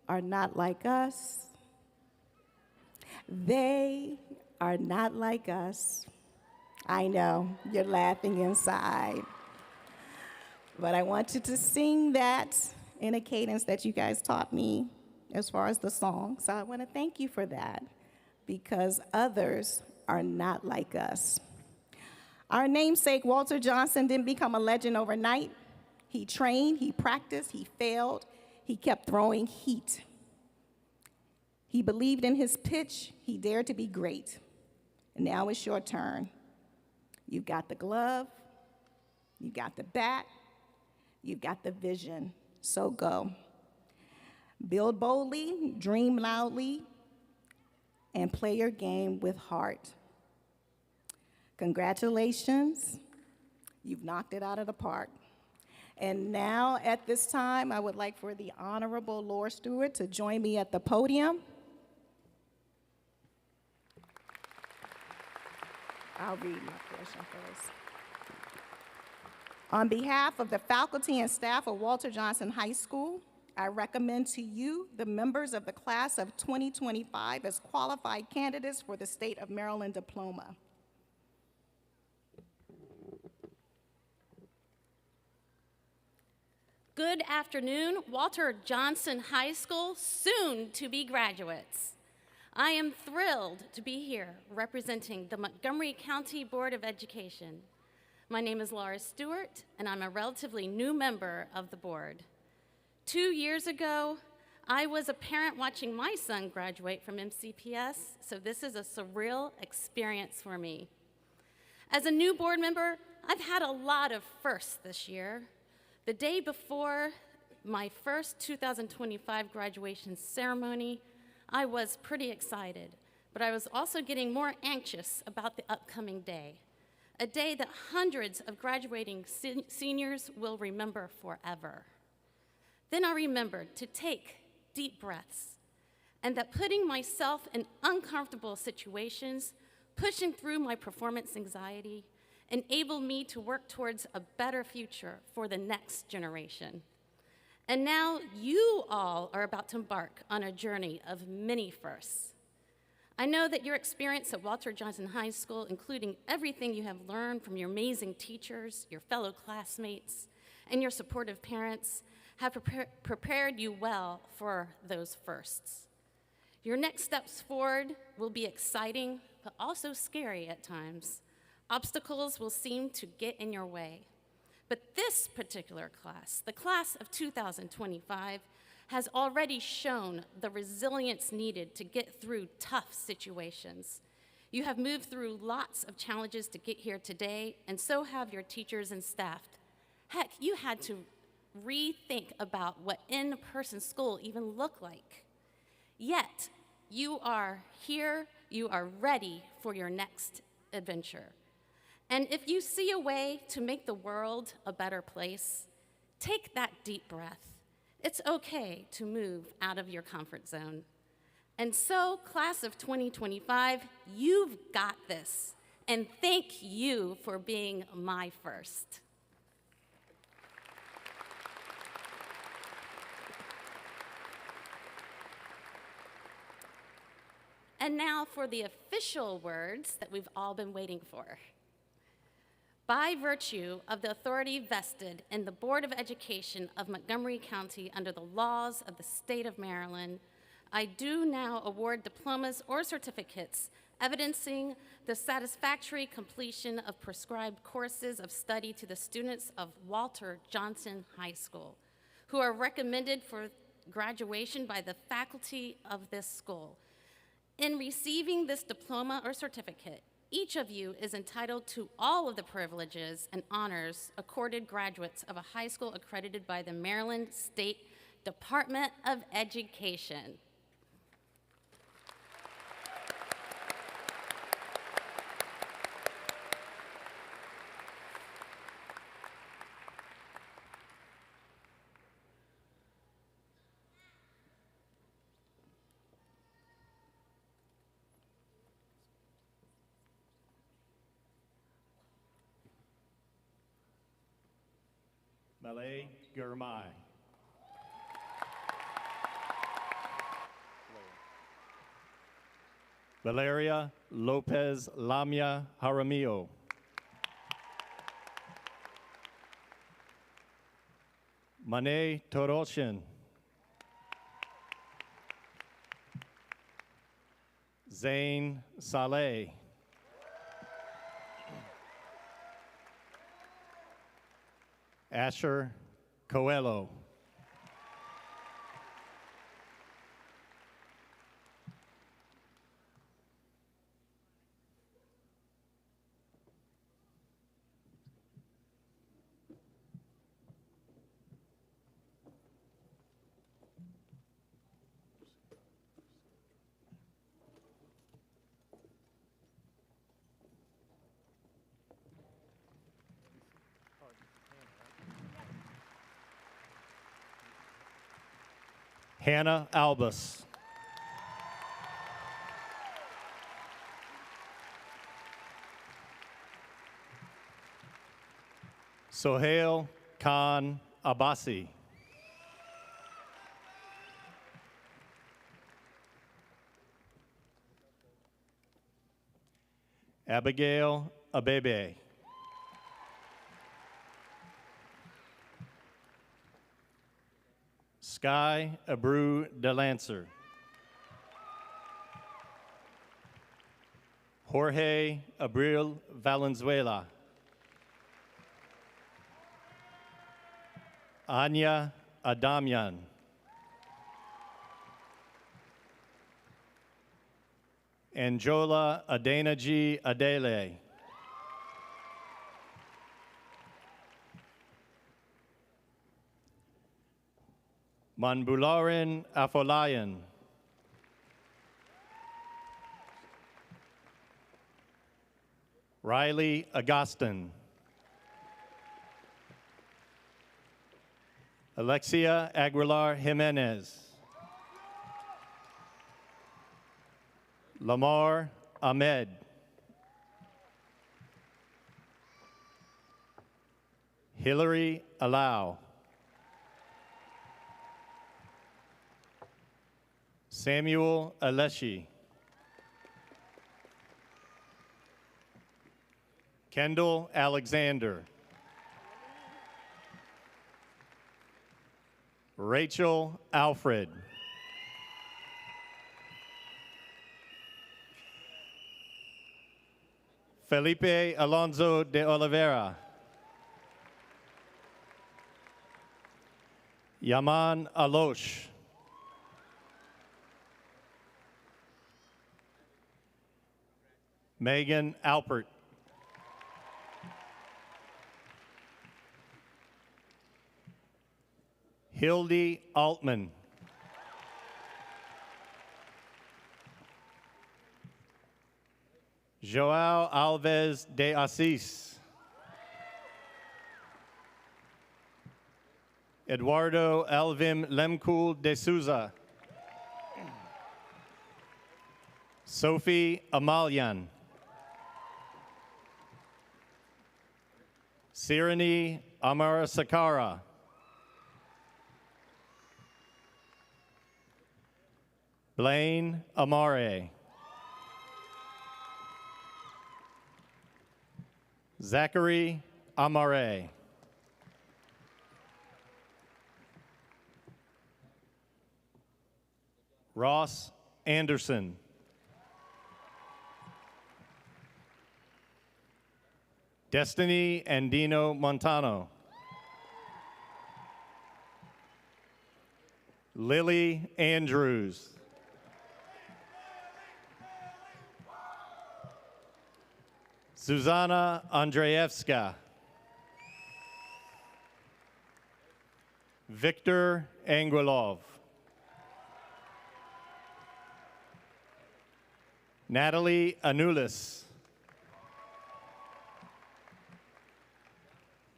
are not like us. They are not like us. I know, you're laughing inside. But I want you to sing that in a cadence that you guys taught me as far as the song. So I want to thank you for that, because others are not like us. Our namesake, Walter Johnson, didn't become a legend overnight. He trained, he practiced, he failed, he kept throwing heat. He believed in his pitch, he dared to be great. And now it's your turn. You've got the glove, you've got the bat, you've got the vision, so go. Build boldly, dream loudly, and play your game with heart. Congratulations, you've knocked it out of the park. And now, at this time, I would like for the Honorable Laura Stewart to join me at the podium. I'll read my portion first. On behalf of the faculty and staff of Walter Johnson High School, I recommend to you the members of the class of 2025 as qualified candidates for the State of Maryland diploma. Good afternoon, Walter Johnson High School, soon-to-be graduates. I am thrilled to be here representing the Montgomery County Board of Education. My name is Laura Stewart, and I'm a relatively new member of the board. 2 years ago, I was a parent watching my son graduate from MCPS, so this is a surreal experience for me. As a new board member, I've had a lot of firsts this year. The day before my first 2025 graduation ceremony, I was pretty excited, but I was also getting more anxious about the upcoming day, a day that hundreds of graduating seniors will remember forever. Then I remembered to take deep breaths, and that putting myself in uncomfortable situations, pushing through my performance anxiety, enabled me to work towards a better future for the next generation. And now you all are about to embark on a journey of many firsts. I know that your experience at Walter Johnson High School, including everything you have learned from your amazing teachers, your fellow classmates, and your supportive parents, have prepared you well for those firsts. Your next steps forward will be exciting, but also scary at times. Obstacles will seem to get in your way. But this particular class, the class of 2025, has already shown the resilience needed to get through tough situations. You have moved through lots of challenges to get here today, and so have your teachers and staff. Heck, you had to rethink about what in-person school even looked like. Yet, you are here, you are ready for your next adventure. And if you see a way to make the world a better place, take that deep breath. It's okay to move out of your comfort zone. And so, class of 2025, you've got this. And thank you for being my first. And now for the official words that we've all been waiting for. By virtue of the authority vested in the Board of Education of Montgomery County under the laws of the state of Maryland, I do now award diplomas or certificates evidencing the satisfactory completion of prescribed courses of study to the students of Walter Johnson High School, who are recommended for graduation by the faculty of this school. In receiving this diploma or certificate, each of you is entitled to all of the privileges and honors accorded graduates of a high school accredited by the Maryland State Department of Education. Malay Gurmai. Valeria Lopez Lamia Jaramillo. Mane Toroshin. Zain Saleh. Asher Coelho. Hannah Albus. Sohail Khan Abbasi. Abigail Abebe. Sky Abreu DeLancer. Jorge Abril Valenzuela. Anya Adamian. Anjola Adenaji Adele. Manbularin Afolayan. Riley Agustin. Alexia Aguilar Jimenez. Lamar Ahmed. Hillary Alau. Samuel Aleshi. Kendall Alexander. Rachel Alfred. Felipe Alonso de Oliveira. Yaman Alosh. Megan Alpert. Hildy Altman. Joao Alves de Assis. Eduardo Alvim Lemkul de Souza. Sophie Amalian. Sirani Amara Sakara. Blaine Amare. Zachary Amare. Ross Anderson. Destiny Andino Montano. Lily Andrews. Susanna Andreevska. Victor Anguilov. Natalie Anulis.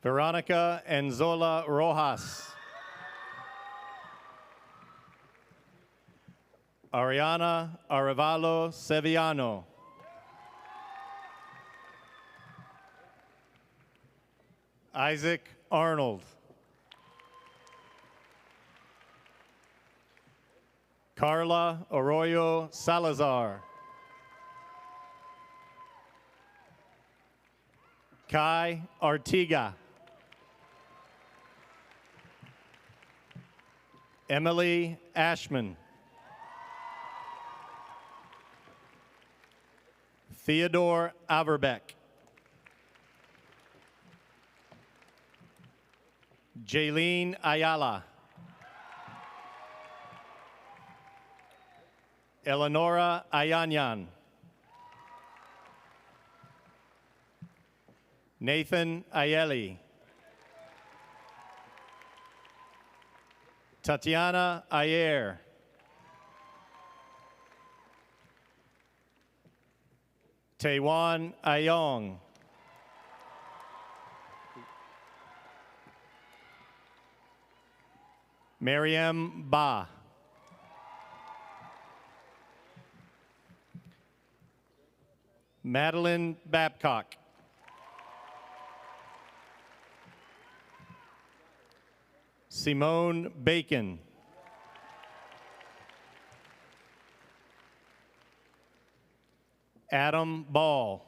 Veronica Enzola Rojas. Ariana Arevalo Sevillano. Isaac Arnold. Carla Arroyo Salazar. Kai Artiga. Emily Ashman. Theodore Averbeck. Jaylene Ayala. Eleonora Ayanyan. Nathan Ayeli. Tatiana Ayer. Taewan Ayong. Mariam Ba. Madeline Babcock. Simone Bacon. Adam Ball.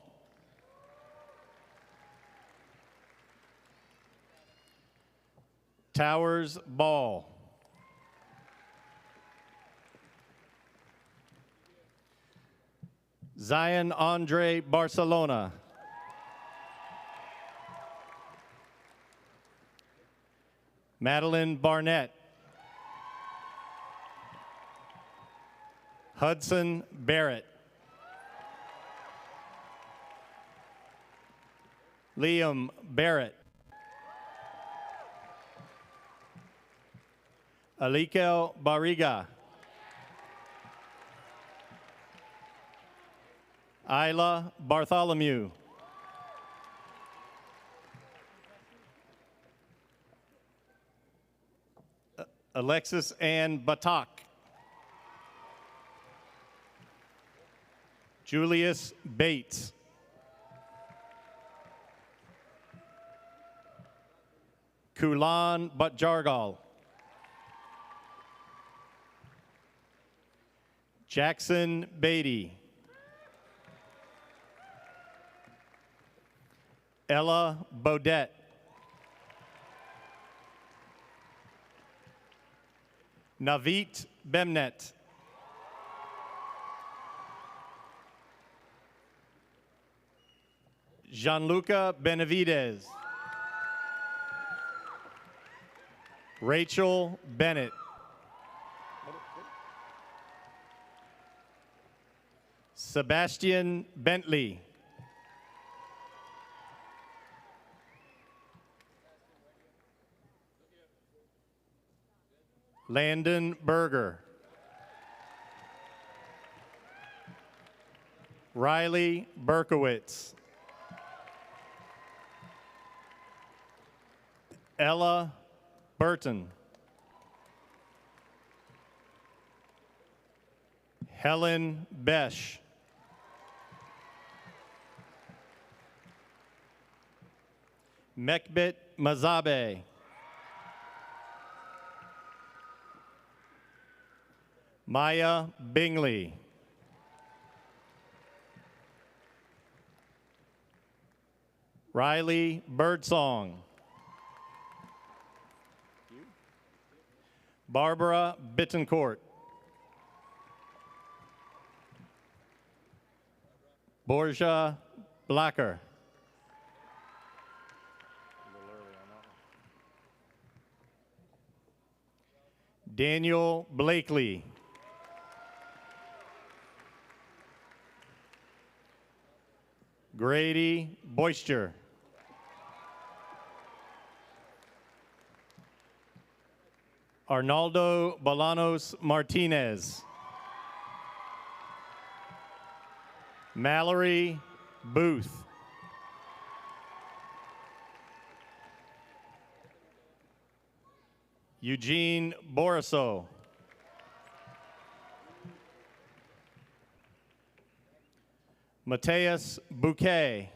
Towers Ball. Zion Andre Barcelona. Madeline Barnett. Hudson Barrett. Liam Barrett. Alikel Barriga. Isla Bartholomew. Alexis Ann Batak. Julius Bates. Kulan Butjargal. Jackson Beatty. Ella Bodette. Navit Bemnet. Gianluca Benavides. Rachel Bennett. Sebastian Bentley. Landon Berger. Riley Berkowitz. Ella Burton. Helen Besh. Mekbet Mazabe. Maya Bingley. Riley Birdsong. Barbara Bittencourt. Borja Blacker. Daniel Blakely. Grady Boister. Arnaldo Bolanos Martinez. Mallory Booth. Eugene Boriso. Mateus Bouquet.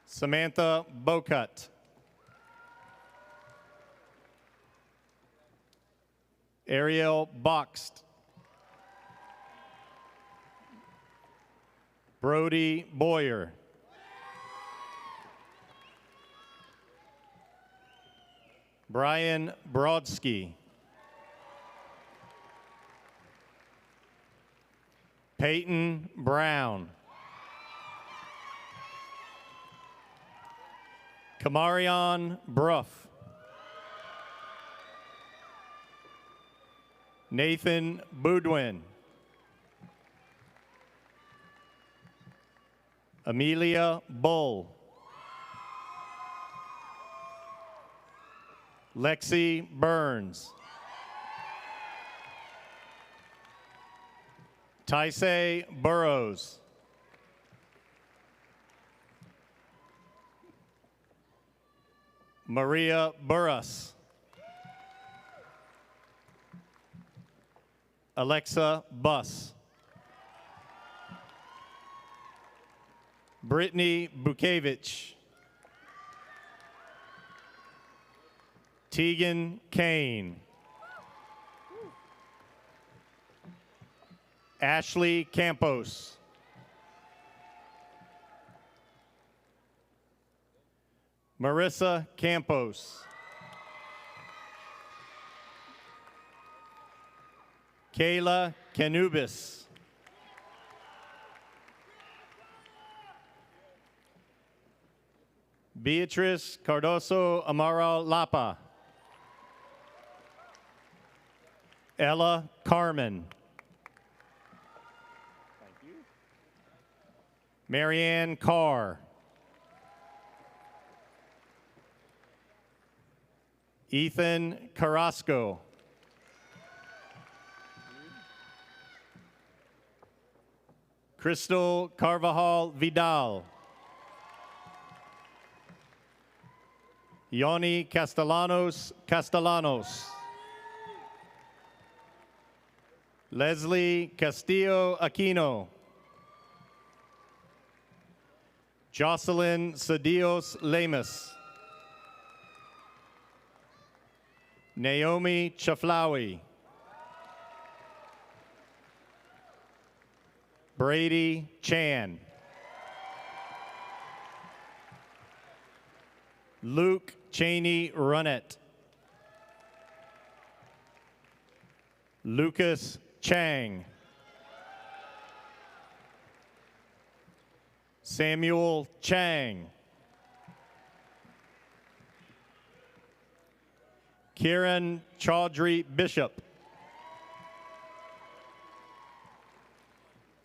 Samantha Bocut. Ariel Boxt. Brody Boyer. Brian Brodsky. Peyton Brown. Kamarion Bruff. Nathan Boudwin. Amelia Bull. Lexi Burns. Taisei Burrows. Maria Burras. Alexa Buss. Brittany Bukevich. Tegan Kane. Ashley Campos. Marissa Campos. Kayla Canubis. Beatrice Cardoso Amaral Lapa. Ella Carmen. Thank you. Marianne Carr. Ethan Carrasco. Crystal Carvajal Vidal. Yoni Castellanos. Leslie Castillo Aquino. Jocelyn Cedillos Lemus. Naomi Chaflawi. Brady Chan. Luke Cheney Runnett. Lucas Chang. Samuel Chang. Kieran Chaudhry Bishop.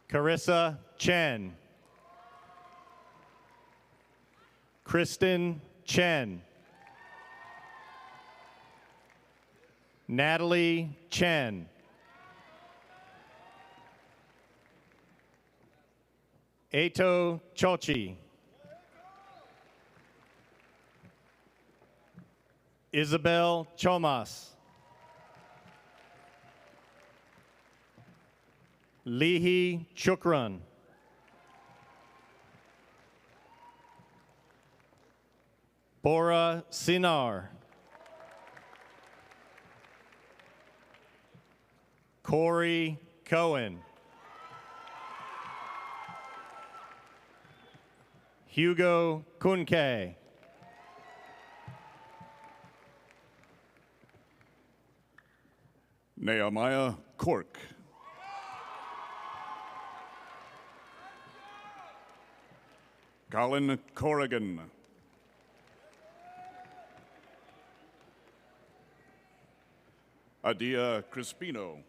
Carissa Chen. Kristen Chen. Natalie Chen. Eto Chochi. Isabel Chomas. Lihi Chukran. Bora Sinar. Corey Cohen. Hugo Kunke. Nehemiah Cork. Colin Corrigan. Adia Crispino.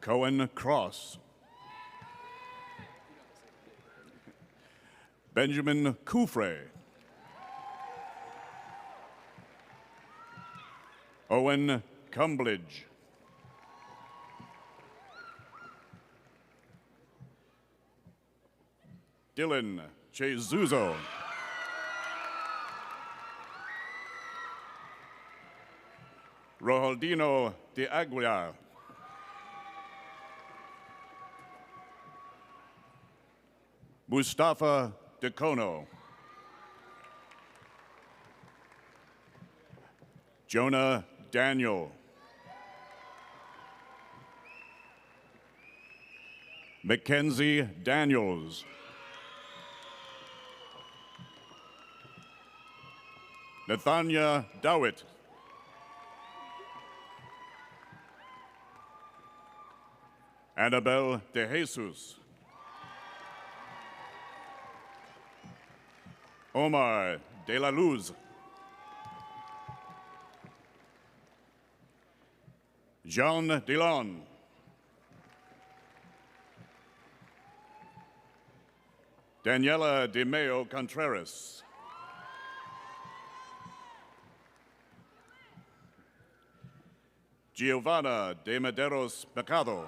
Cohen Cross. Benjamin Kufre. Owen Cumblidge. Dylan Chezuzo. Roaldino de Aguilar. Mustafa Decono. Jonah Daniel. Mackenzie Daniels. Nathania Dowett. Annabelle De Jesus. Omar De La Luz. Jean Dillon. Daniela De Meo Contreras. Giovanna De Medeiros Mercado.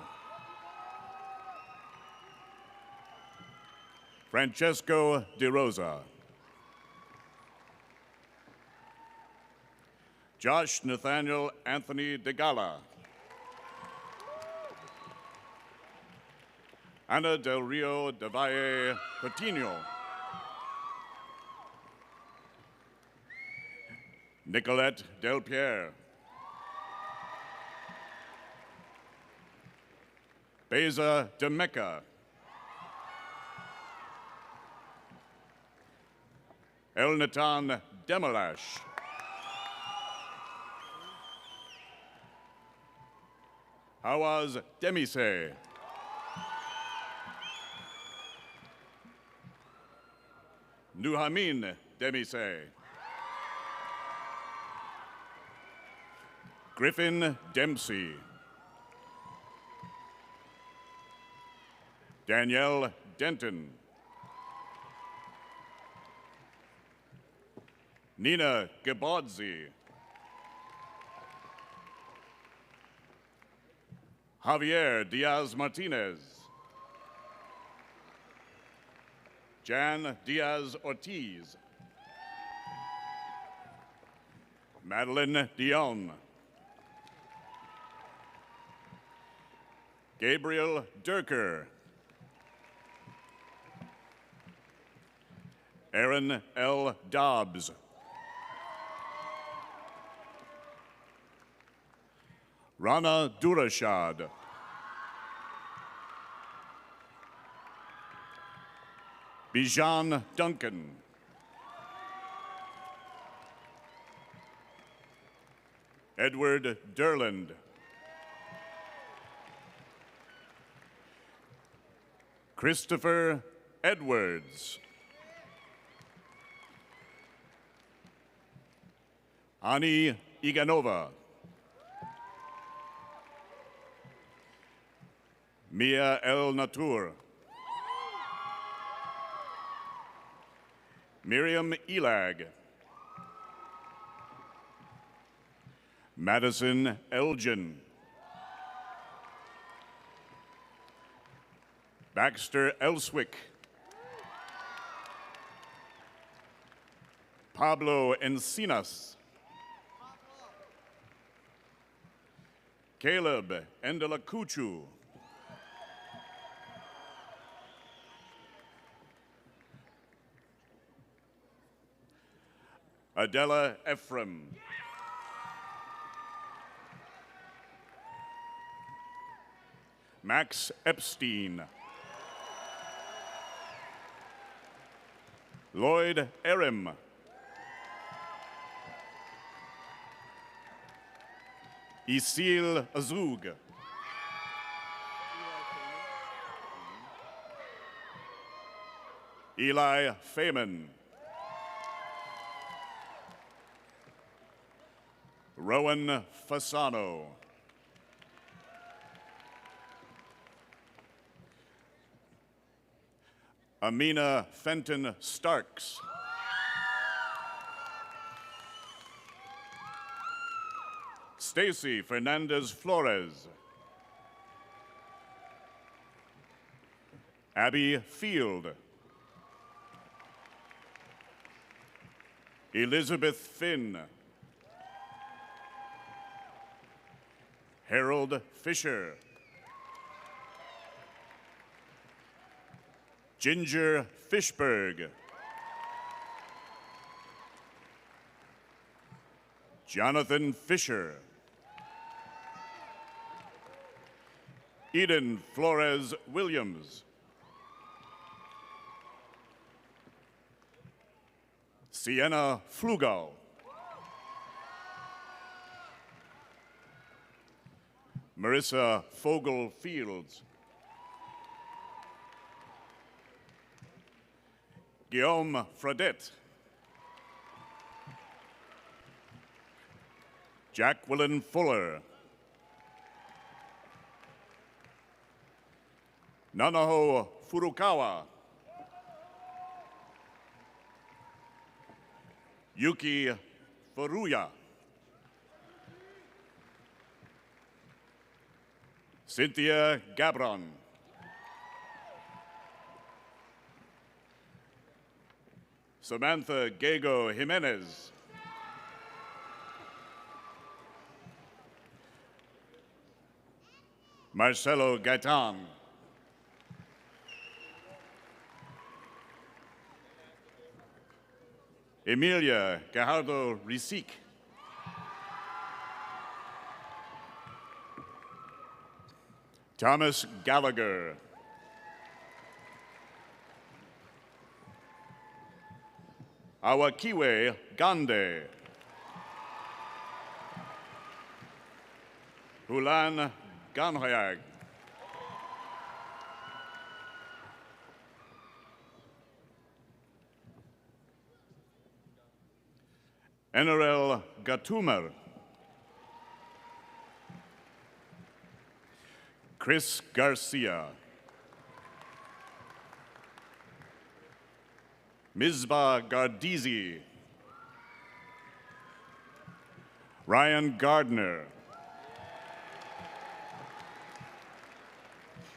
Francesco De Rosa. Josh Nathaniel Anthony De Gala. Ana Del Rio de Valle Coutinho. Nicolette Del Pierre. Beza De Mecca. El Natan Demelash. Hawaz Demise. Nuhamin Demise. Griffin Dempsey. Danielle Denton. Nina Gabodzi. Javier Diaz Martinez. Jan Diaz Ortiz. Madeline Dion. Gabriel Durker. Aaron L. Dobbs. Rana Durashad. Bijan Duncan. Edward Derland. Christopher Edwards. Ani Iganova. Mia El Natur. Miriam Elag. Madison Elgin. Baxter Elswick. Pablo Encinas. Caleb Endelakuchu. Adela Ephraim. Max Epstein. Lloyd Erim. Isil Azug. Eli Feynman. Rowan Fasano. Amina Fenton Starks. Stacy Fernandez Flores. Abby Field. Elizabeth Finn. Harold Fisher. Ginger Fishberg. Jonathan Fisher. Eden Flores Williams. Sienna Flugal. Marissa Fogel Fields. Guillaume Fradette. Jacqueline Fuller. Nanaho Furukawa. Yuki Furuya. Cynthia Gabron. Samantha Gago Jimenez. Marcelo Gaitan. Emilia Gajardo Risic. Thomas Gallagher. Awakiwe Gande. Hulan Ganhoyag. Enarel Gatumer. Chris Garcia. Mizba Gardizi. Ryan Gardner.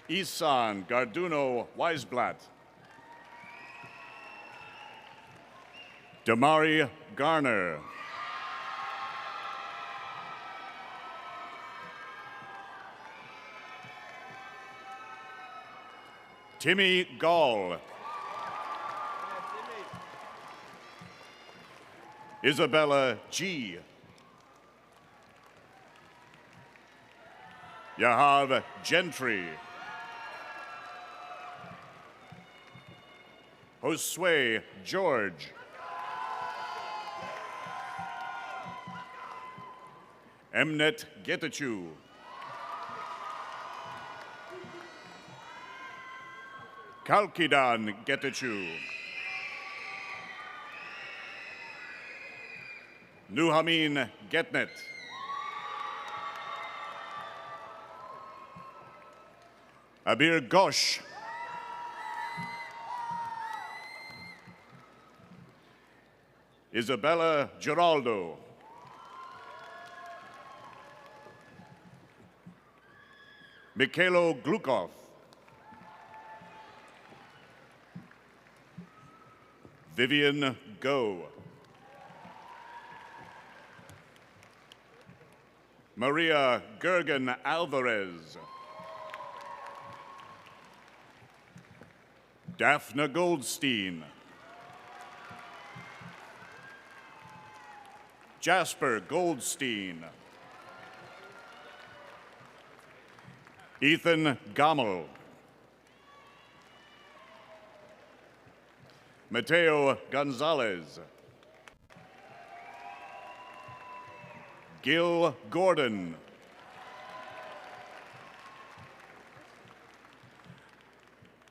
Isan Garduno Weisblatt. Damari Garner. Timmy Gall. Isabella G. Yahav Gentry. Josue George. Emnet Getachew. Kalkidan Getachew. Nuhamin Getnet. Abir Ghosh. Isabella Giraldo. Mikhailo Glukov. Vivian Go. Maria Gergen Alvarez. Daphne Goldstein. Jasper Goldstein. Ethan Gommel. Mateo Gonzalez. Gil Gordon.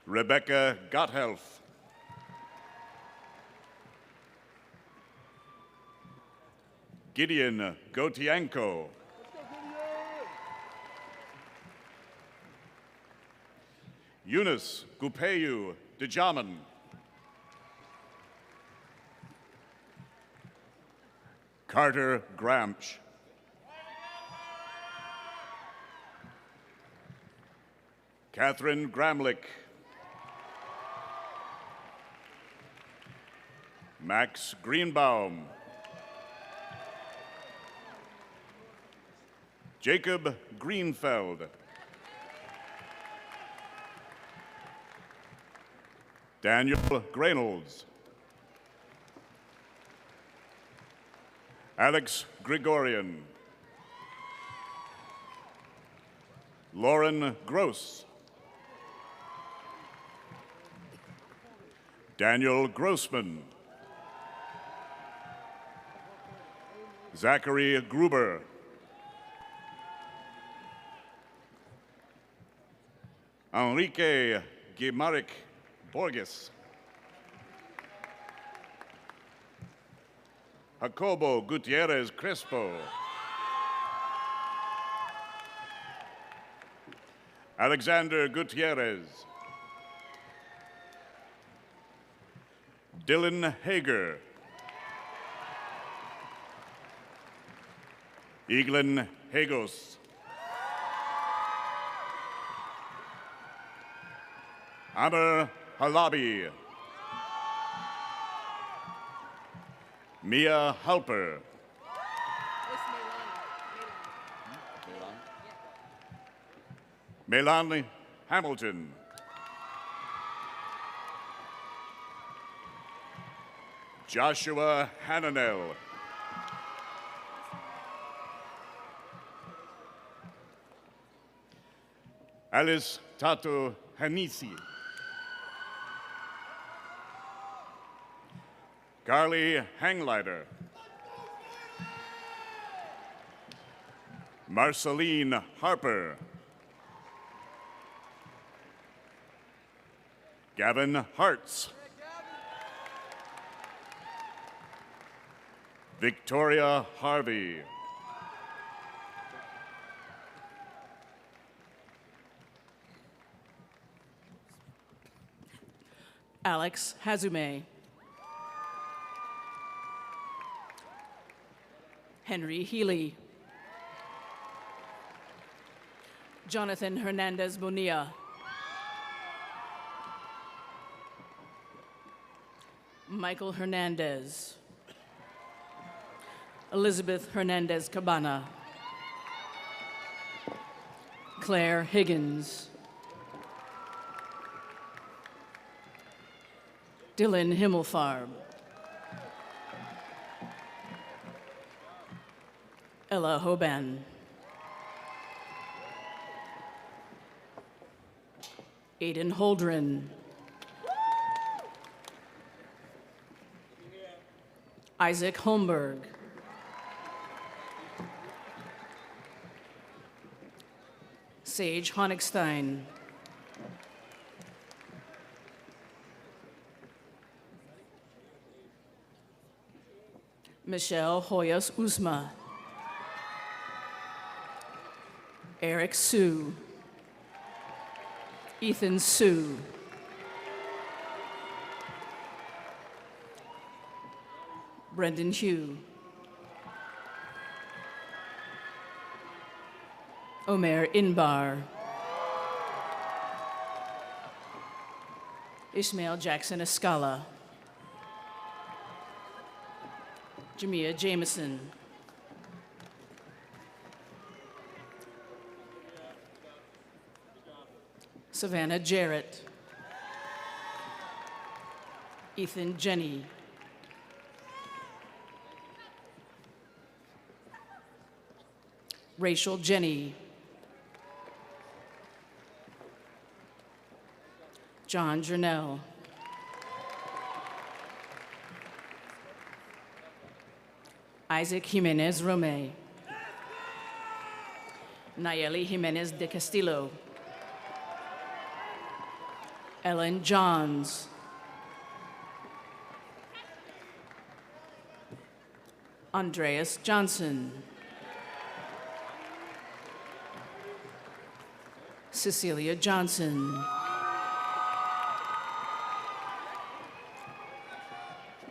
Rebecca Gotthelf. Gideon Gotianko. Eunice Gupeyu Dejaman. Carter Gramsch. Catherine Gramlich. Max Greenbaum. Jacob Greenfeld. Daniel Graynolds. Alex Gregorian. Lauren Gross. Daniel Grossman. Zachary Gruber. Enrique Guimaric Borges. Jacobo Gutierrez Crespo. Alexander Gutierrez. Dylan Hager. Eglin Hagos. Amber Halabi. Mia Halper. Melanie Hamilton. Joshua Hananel. Alice Tato Hanisi. Carly Hangleiter. Marceline Harper. Gavin Hartz. Victoria Harvey. Alex Hazume. Henry Healy. Jonathan Hernandez Bonilla. Michael Hernandez. Elizabeth Hernandez Cabana. Claire Higgins. Dylan Himmelfarb. Ella Hoban. Aiden Holdren. Isaac Holmberg. Sage Honigstein. Michelle Hoyas Uzma. Eric Sue. Ethan Sue. Brendan Hugh. Omer Inbar. Ishmael Jackson Escala. Jamia Jameson. Savannah Jarrett. Ethan Jenny. Rachel Jenny. John Jernell. Isaac Jimenez Rome. Nayeli Jimenez de Castillo. Ellen Johns. Andreas Johnson. Cecilia Johnson.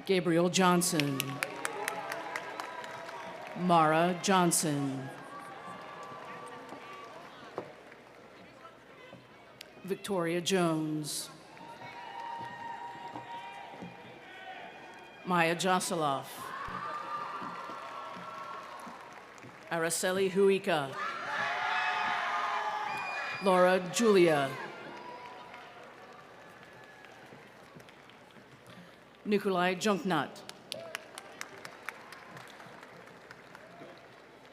Gabriel Johnson. Mara Johnson. Victoria Jones. Maya Josoloff. Araceli Huica. Laura Julia. Nikolai Junknut.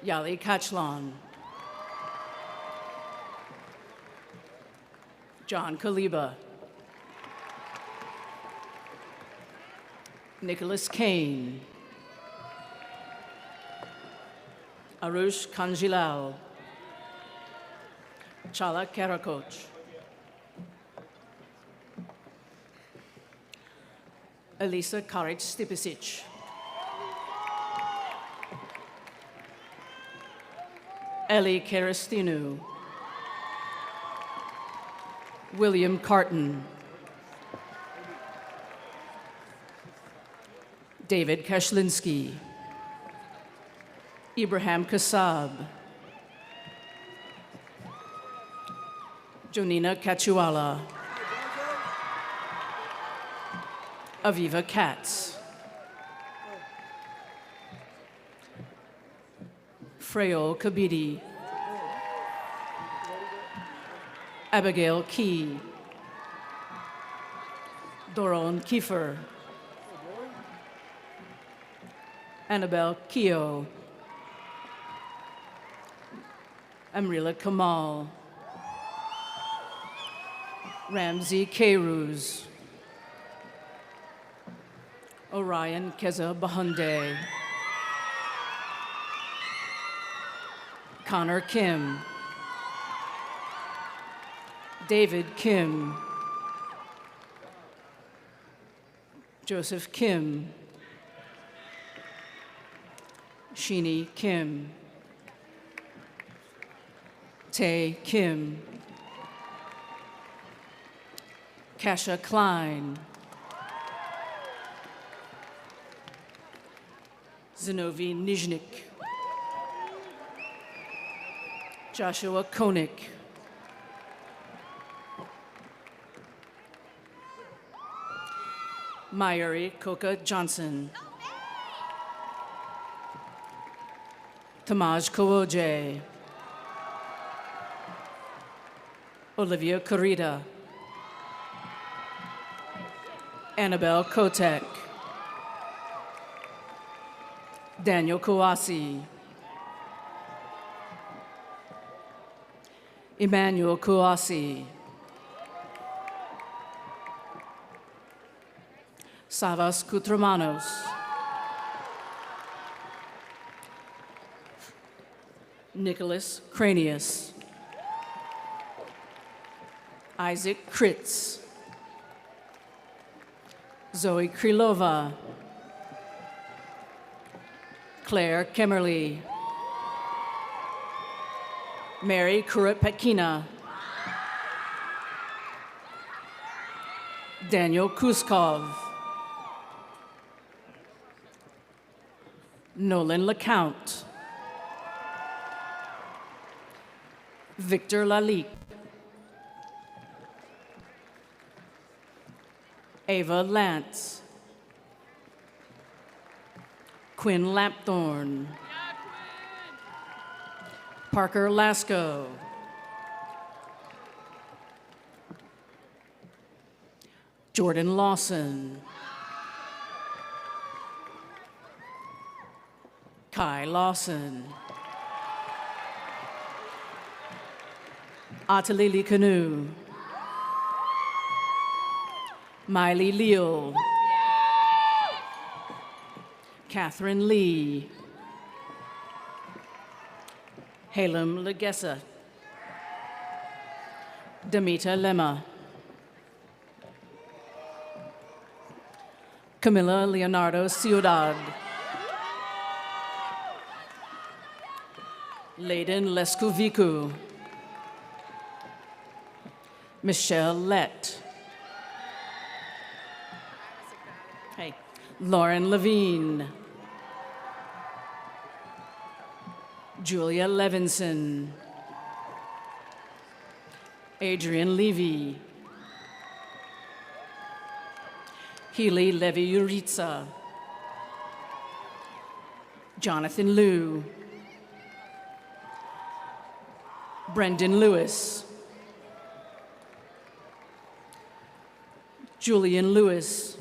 Yali Kachlon. John Kaliba. Nicholas Kane. Arush Kanjilal. Chala Karakoch. Elisa Karic Stipicic. Ellie Kerestinu. William Carton. David Kashlinsky. Ibrahim Kassab. Jonina Kachuala. Aviva Katz. Freyo Kabidi. Abigail Key. Doron Kiefer. Annabelle Keogh. Amrila Kamal. Ramsey Keiruz. Orion Keza Bahunde. Connor Kim. David Kim. Joseph Kim. Sheeny Kim. Tae Kim. Kasha Klein. Zinovi Nizhnik. Joshua Koenig. Mayuri Koka Johnson. Tamaj Kawoje, Olivia Carita, Annabelle Kotek, Daniel Kouassi, Emmanuel Kouassi, Savas Kutramanos, Nicholas Cranius, Isaac Kritz, Zoe Krylova, Claire Kemmerly, Mary Kuropetkina, Daniel Kuskov, Nolan LeCount, Victor Lalique, Ava Lance, Quinn Lampthorne, Parker Lasco, Jordan Lawson, Kai Lawson, Atalili Canoe, Miley Leal, Catherine Lee, Halem Legessa, Damita Lema, Camila Leonardo Ciudad, Layden Leskuviku, Michelle Lett, hey, Lauren Levine, Julia Levinson, Adrian Levy, Healy Levy-Uritza, Jonathan Liu, Brendan Lewis, Julian Lewis,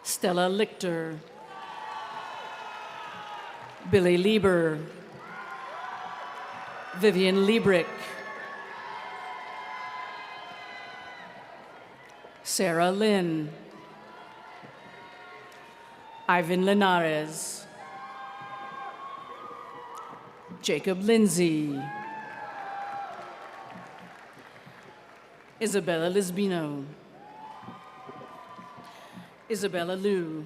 Stella Lichter, Billy Lieber, Vivian Liebrick, Sarah Lynn, Ivan Linares, Jacob Lindsay, Isabella Lisbino, Isabella Liu,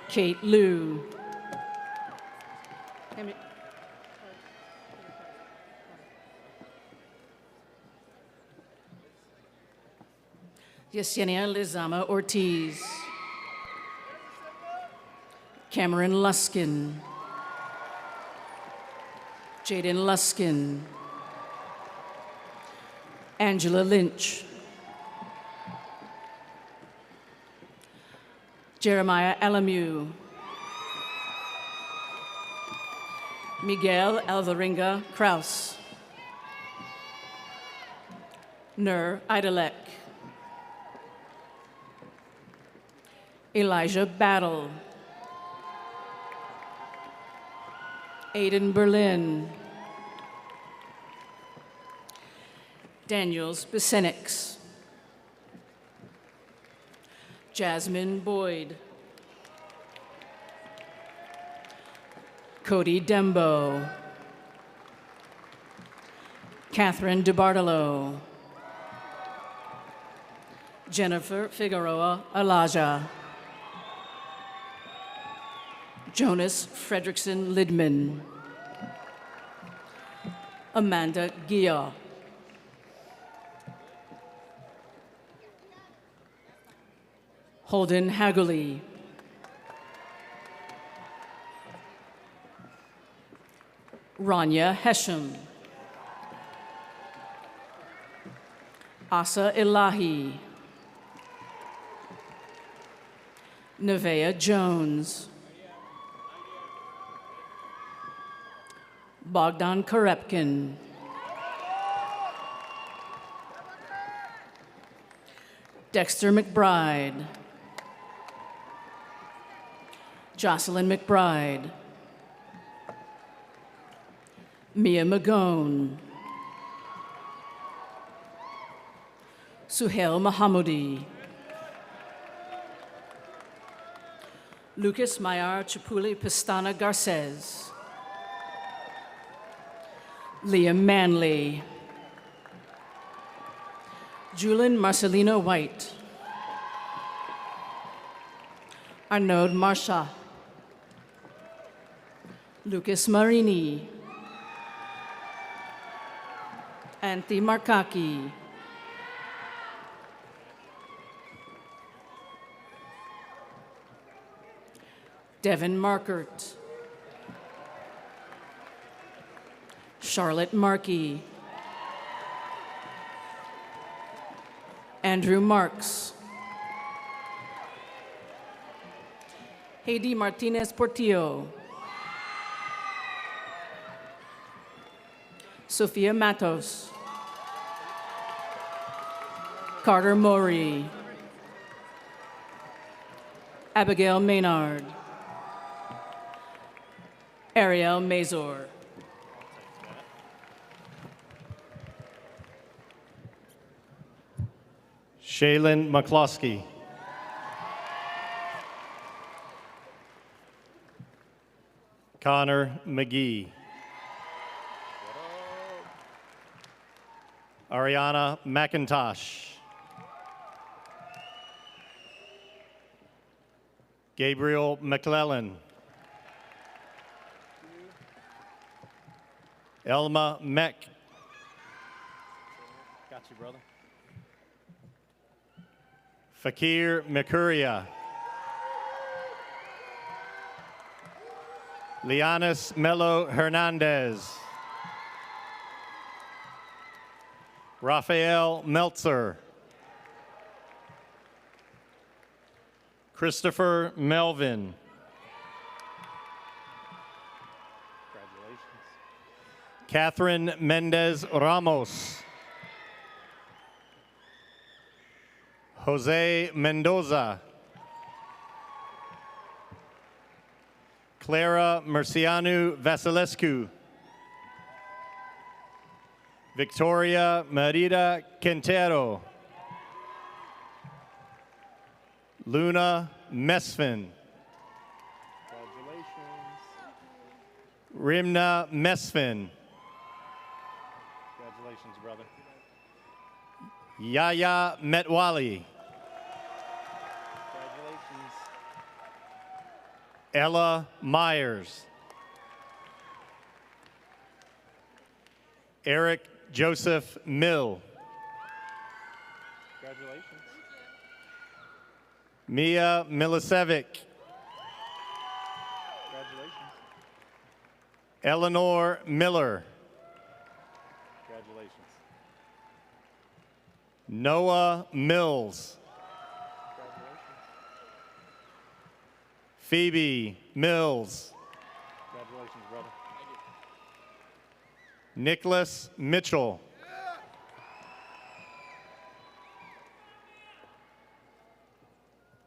Kate Liu, Yesenia Lizama Ortiz, Cameron Luskin, Jaden Luskin, Angela Lynch, Jeremiah Alamu, Miguel Alvarenga Kraus, Nur Idalek, Elijah Battle, Aiden Berlin, Daniels Besenix, Jasmine Boyd, Cody Dembo, Catherine DeBartolo, Jennifer Figueroa Alaja, Jonas Fredrickson Lidman, Amanda Gia, Holden Hagley, Rania Hesham, Asa Elahi, Nevaeh Jones, Bogdan Karepkin. Dexter McBride. Jocelyn McBride. Mia Magone. Suhail Mahamoudi. Lucas Mayar Chapuli Pistana Garces. Liam Manley. Julian Marcelino White. Arnaud Marsha. Lucas Marini. Anthony Markaki. Devin Markert. Charlotte Markey. Andrew Marks. Heidi Martinez Portillo. Sofia Matos. Carter Mori. Abigail Maynard. Ariel Mazur. Shaylin McCloskey. Connor McGee. Ariana McIntosh. Gabriel McClellan. Elma Meck. Got you, brother. Fakir Mikuria. Lianis Melo Hernandez. Rafael Meltzer. Christopher Melvin. Congratulations. Catherine Mendez Ramos. Jose Mendoza. Clara Mercianu Vasilescu. Victoria Merida Quintero. Luna Mesfin. Congratulations. Rimna Mesfin. Congratulations, brother. Yaya Metwali. Congratulations. Ella Myers. Eric Joseph Mill. Congratulations. Mia Milicevic. Congratulations. Eleanor Miller. Congratulations. Noah Mills. Congratulations. Phoebe Mills. Congratulations, brother. Nicholas Mitchell.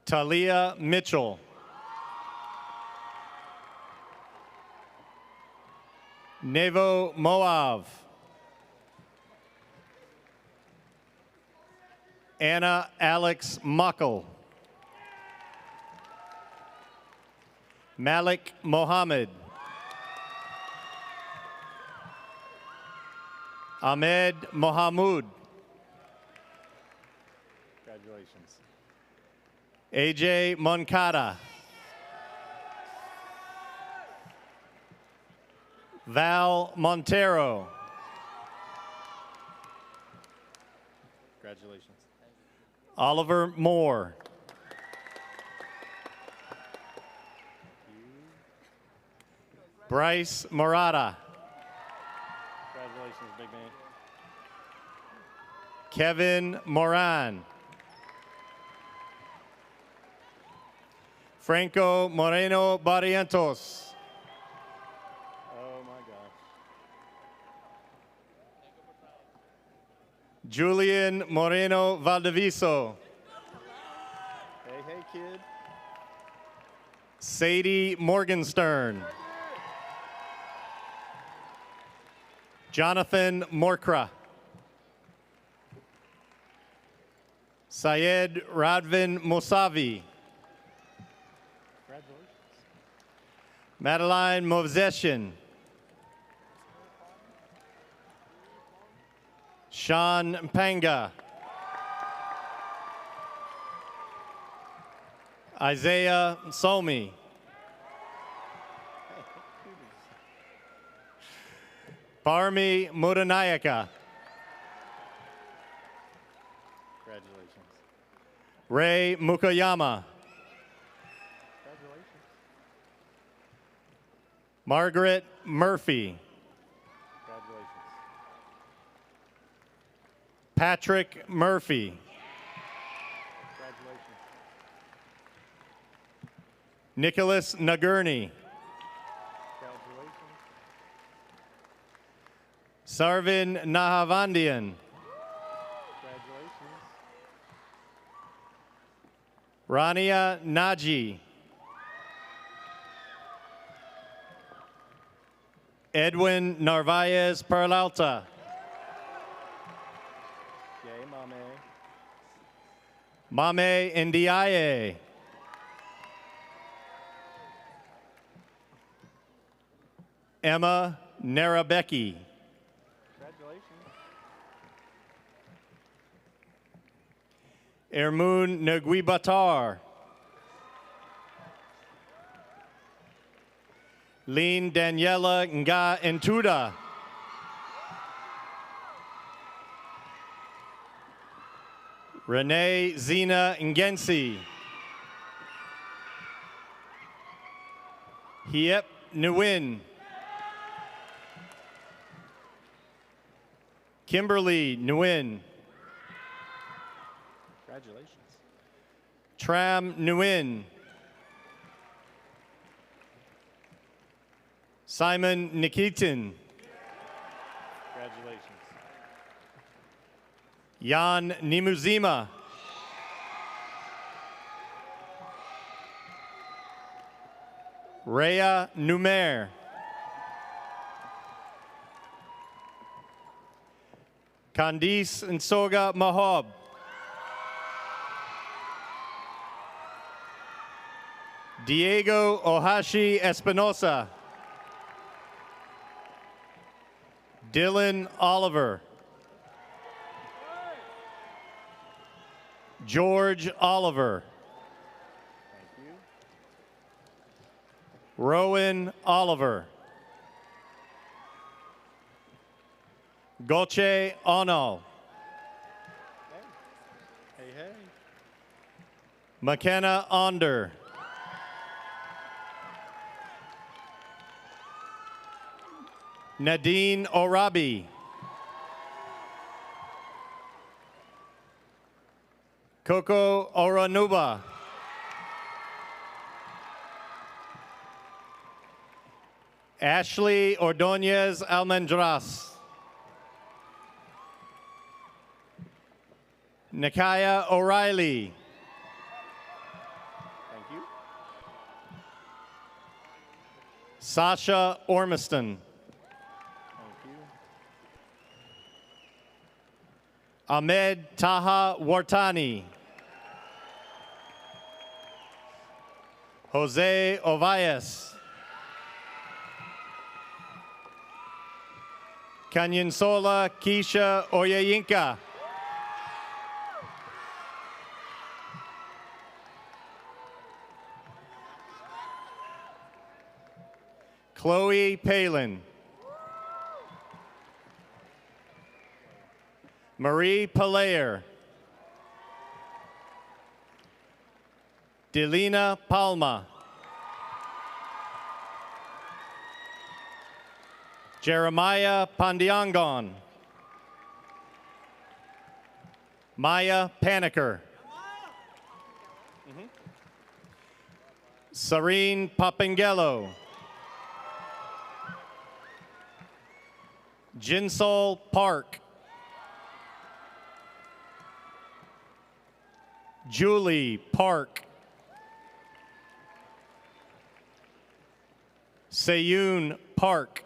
Talia Mitchell. Nevo Moav. Anna Alex Muckle. Malik Mohammed. Ahmed Mohamud. Congratulations. AJ Moncada. Val Montero. Congratulations. Oliver Moore. Bryce Murata. Congratulations, big man. Kevin Moran. Franco Moreno Barrientos. Oh my gosh. Julian Moreno Valdeviso. Hey, hey, kid. Sadie Morgenstern. Jonathan Morkra. Syed Radvin Mosavi. Madeline Movzeshin. Sean Panga. Isaiah Somi. Parmi Mudanayaka. Congratulations. Ray Mukayama. Congratulations. Margaret Murphy. Congratulations. Patrick Murphy. Congratulations. Nicholas Nagurney. Sarvin Nahavandian. Congratulations. Rania Naji. Edwin Narvaez Peralta. Yay, Mame. Mame Ndiaye. Emma Narabeki. Ermun Nguibatar. Lean Daniela Nga Entuda. Renee Zena Ngensi. Hiep Nguyen. Kimberly Nguyen. Congratulations. Tram Nguyen. Simon Nikitin. Congratulations. Jan Nimuzima. Rhea Numer. Candice Nsoga Mahob. Diego Ohashi Espinosa. Dylan Oliver. George Oliver. Thank you. Rowan Oliver. Goche Ono. Hey, hey. McKenna Onder. Nadine Orabi. Coco Oranuba. Ashley Ordonez Almendras. Nikaya O'Reilly. Thank you. Sasha Ormiston. Ahmed Taha Wartani. Jose Ovalles. Kanyansola Keisha Oyeyinka. Chloe Palin. Marie Palayer. Delina Palma. Jeremiah Pandiangon. Maya Paniker. Serene Papangelo. Jinsol Park. Julie Park. Sayun Park.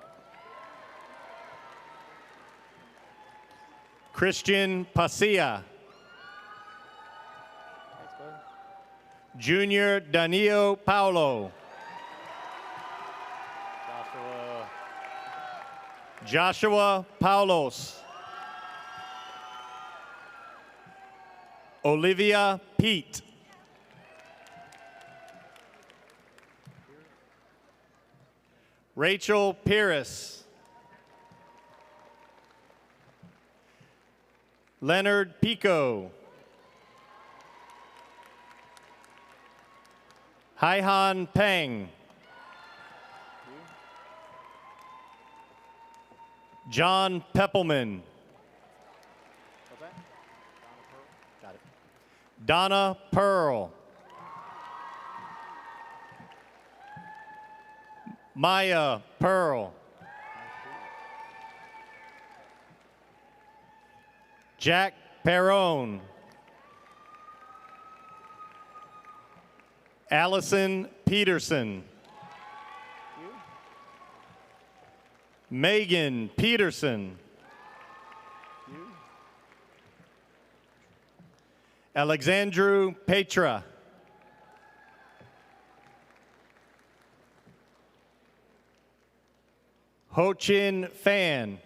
Christian Pasia. Junior Danilo Paulo. Joshua Paulos. Olivia Pete. Rachel Pires. Leonard Pico. Haihan Peng. John Peppelman. Donna Pearl. Maya Pearl. Jack Perrone. Allison Peterson. Megan Peterson. Alexandru Petra. Ho Chin Fan.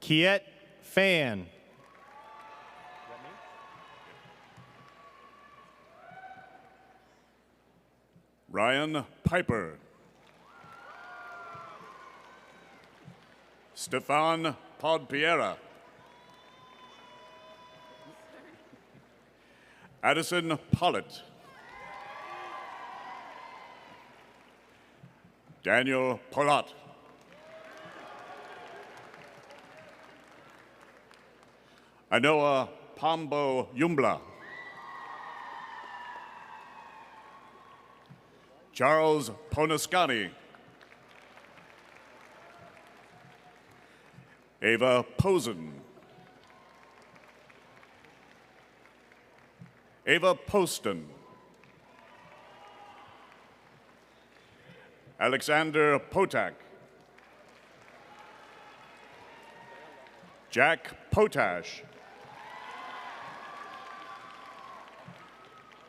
Kiet Fan. Ryan Piper. Stefan Podpiera. Addison Pollitt. Daniel Polat. Anoa Pombo Yumbla. Charles Poniscani. Ava Posen. Ava Poston. Alexander Potak. Jack Potash.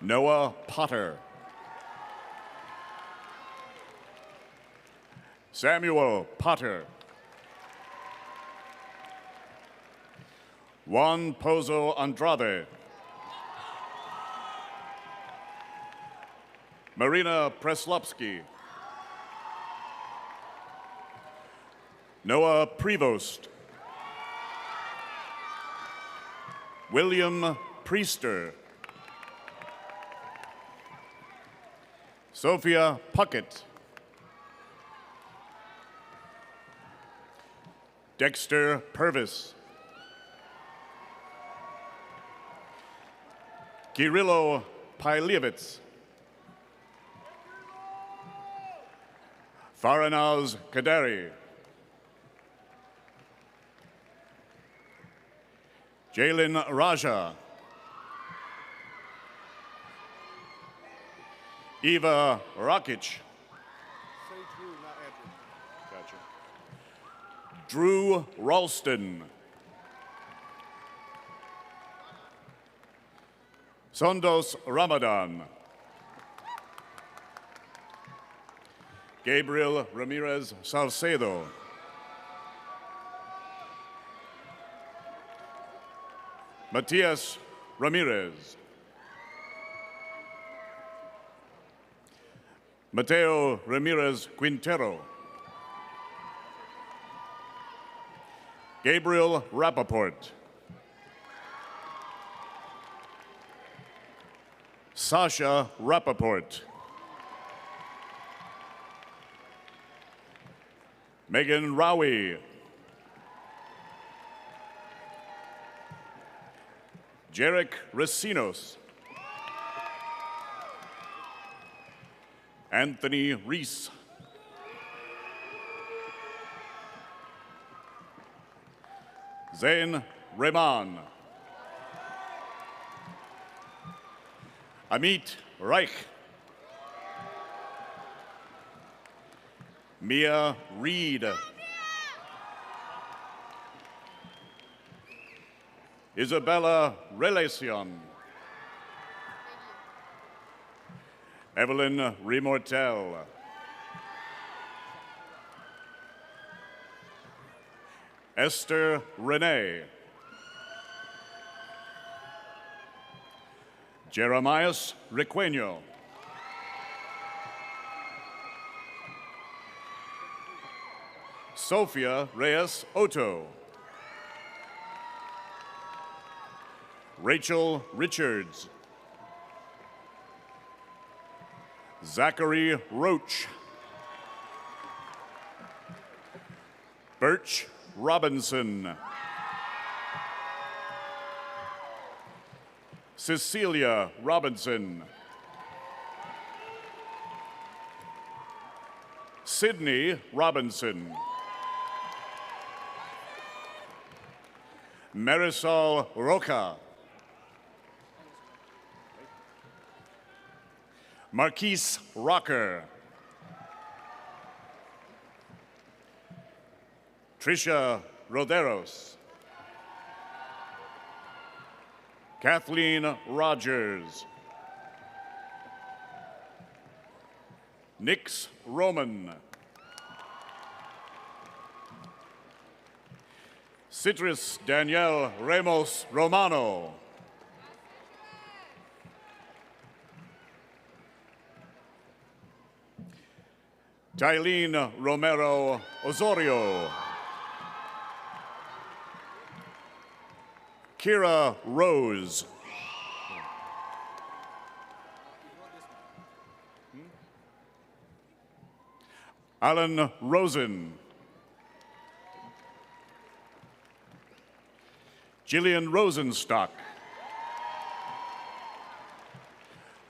Noah Potter. Samuel Potter. Juan Pozo Andrade. Marina Preslopsky. Noah Prevost. William Priester. Sophia Puckett. Dexter Purvis. Kirilo Pailievitz. Faranaz Kadari. Jalen Raja. Eva Rakic. Gotcha. Drew Ralston. Sondos Ramadan. Gabriel Ramirez Salcedo. Matias Ramirez. Mateo Ramirez Quintero. Gabriel Rappaport. Sasha Rappaport. Megan Rowie. Jarek Racinos. Anthony Reese. Zain Rehman. Amit Reich. Mia Reed. Isabella Relacion. Evelyn Remortel. Esther Renee. Jeremias Requeño. Sophia Reyes Otto. Rachel Richards. Zachary Roach. Birch Robinson. Cecilia Robinson. Sydney Robinson. Marisol Roca. Marquise Rocker. Trisha Roderos. Kathleen Rogers. Nix Roman. Citrus Danielle Ramos Romano. Tylene Romero Osorio. Kira Rose. Alan Rosen. Jillian Rosenstock.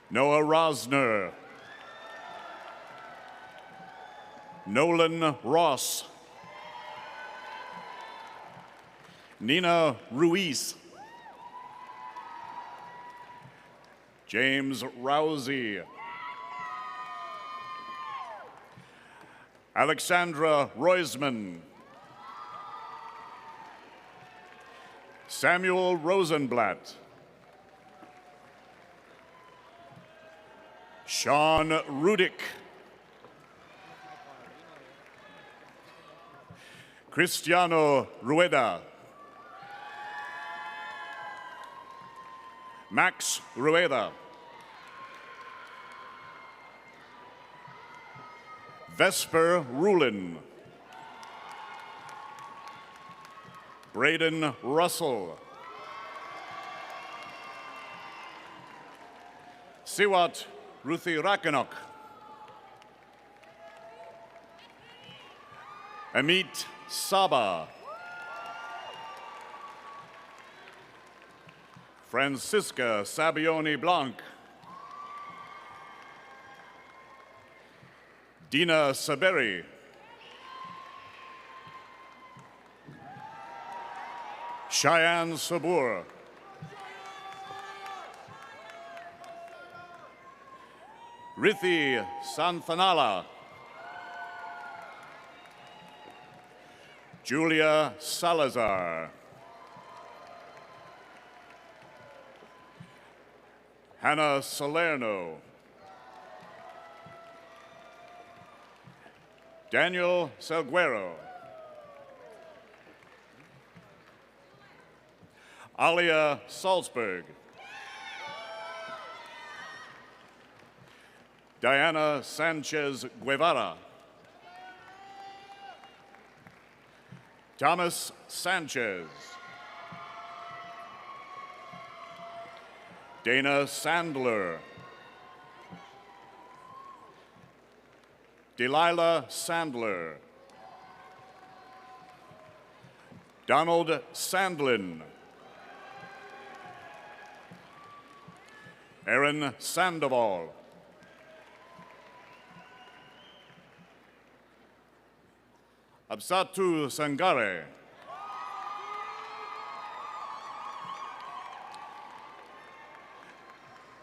Noah Rosner. Nolan Ross. Nina Ruiz. James Rousey. Alexandra Roisman. Samuel Rosenblatt. Sean Rudick. Cristiano Rueda. Max Rueda. Vesper Rulin. Braden Russell. Siwat Ruthi Rakanok. Amit Saba. Francisca Sabione Blanc. Dina Saberi. Cheyenne Sabur. Rithi Sanfanala. Julia Salazar. Hannah Salerno. Daniel Salguero. Alia Salzberg. Diana Sanchez Guevara. Thomas Sanchez. Dana Sandler. Delilah Sandler. Donald Sandlin. Aaron Sandoval. Absatu Sangare.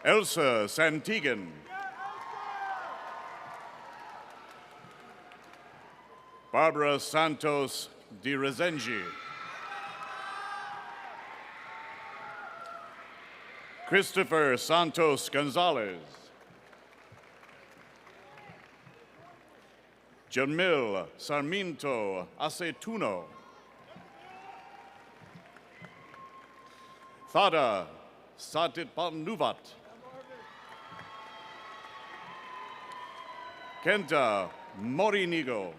Elsa Santigan. Barbara Santos de Rezengi. Christopher Santos Gonzalez. Jamil Sarmiento Aceituno. Thada Satitpanuvat. Kenta Morinigo.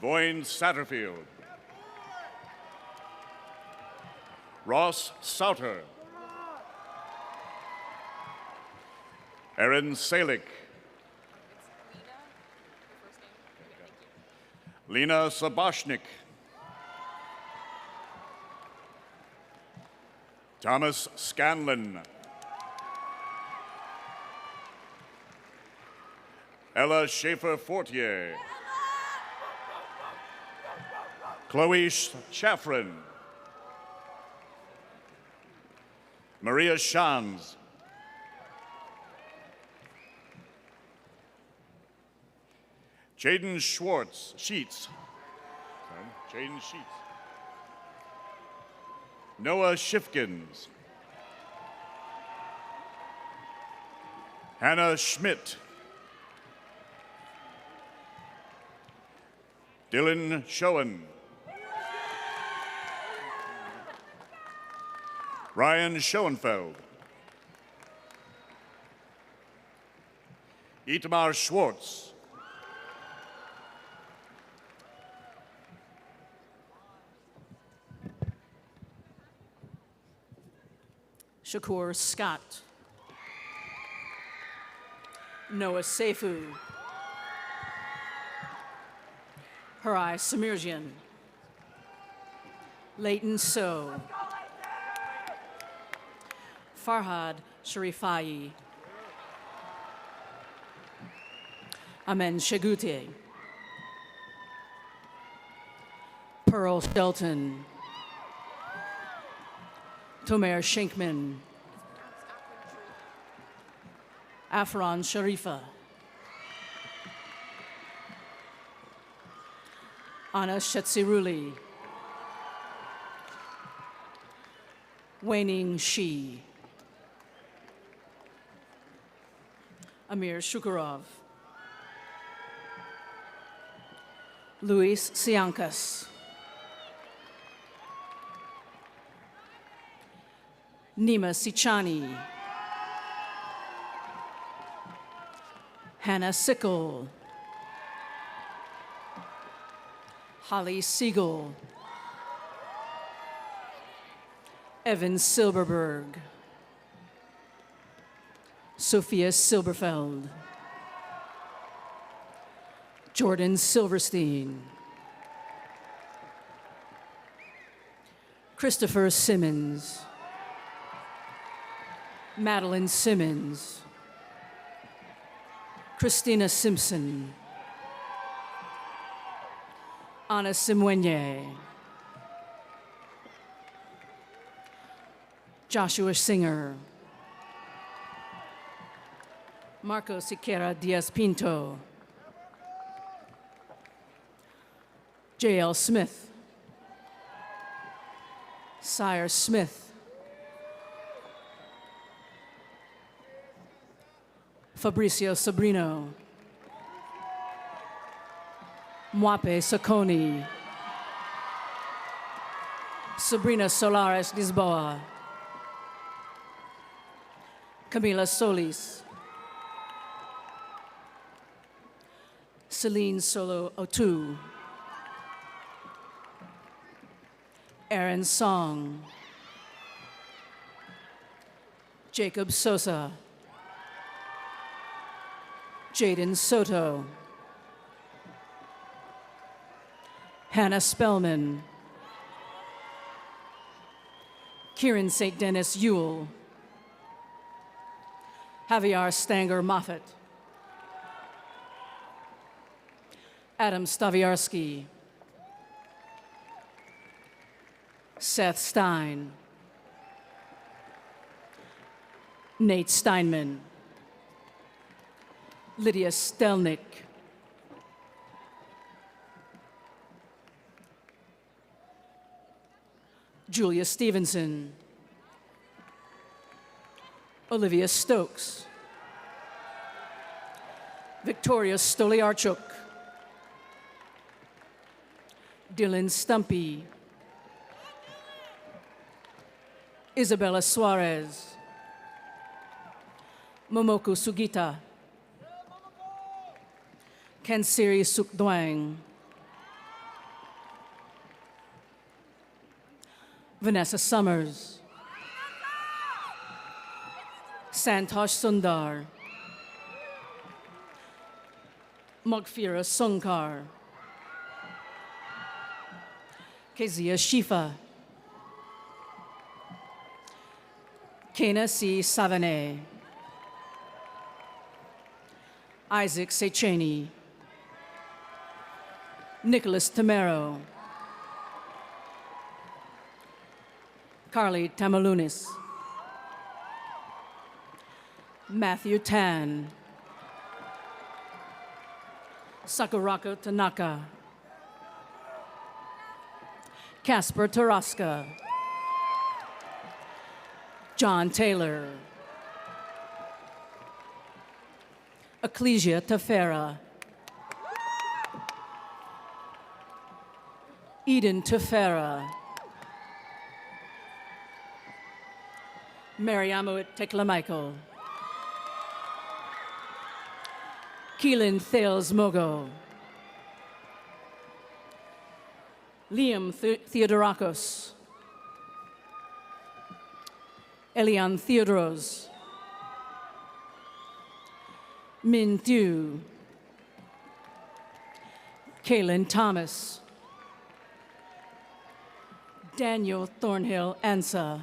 Voyne Satterfield. Ross Sauter. Erin Salick. Lena Sabashnik. Thomas Scanlon. Ella Schaefer-Fortier. Chloe Shafrin. Maria Shans. Jaden Sheets. Jaden Sheets. Noah Shifkins. Hannah Schmidt. Dylan Schoen. Ryan Schoenfeld. Itamar Schwartz. Shakur Scott. Noah Seifu. Harai Samirjian. Leighton So. Farhad Sharifai. Amen Shagute. Pearl Shelton. Tomer Schenkman. Afron Sharifa. Anna Shetsiruli. Waning Shi. Amir Shukurov. Luis Siancas. Nima Sichani. Hannah Sickle. Holly Siegel. Evan Silberberg. Sophia Silberfeld. Jordan Silverstein. Christopher Simmons. Madeline Simmons. Christina Simpson. Anna Simwenye. Joshua Singer. Marco Siqueira Diaz Pinto. J.L. Smith. Sire Smith. Fabricio Sobrino. Mwape Saconi. Sabrina Solares Lisboa. Camila Solis. Celine Solo Otu. Aaron Song. Jacob Sosa. Jaden Soto. Hannah Spellman. Kieran St. Dennis Ewell. Javier Stanger Moffat. Adam Staviarski. Seth Stein. Nate Steinman, Lydia Stelnick, Julia Stevenson, Olivia Stokes, Victoria Stoliarchuk, Dylan Stumpy, Isabella Suarez, Momoko Sugita, Kansiri Sukdwang, Vanessa Summers, Santosh Sundar, Mogfira Sunkar, Kezia Shifa, Kena C. Savane, Isaac Secheni, Nicholas Tamero, Carly Tamalunis, Matthew Tan, Sakurako Tanaka, Casper Taraska, John Taylor, Ecclesia Tafera, Eden Tafera, Mariamo Teklamichael, Keelan Thales Mogo, Liam Theodorakos, Elian Theodoros, Min Thu, Kaylin Thomas, Daniel Thornhill Ansa,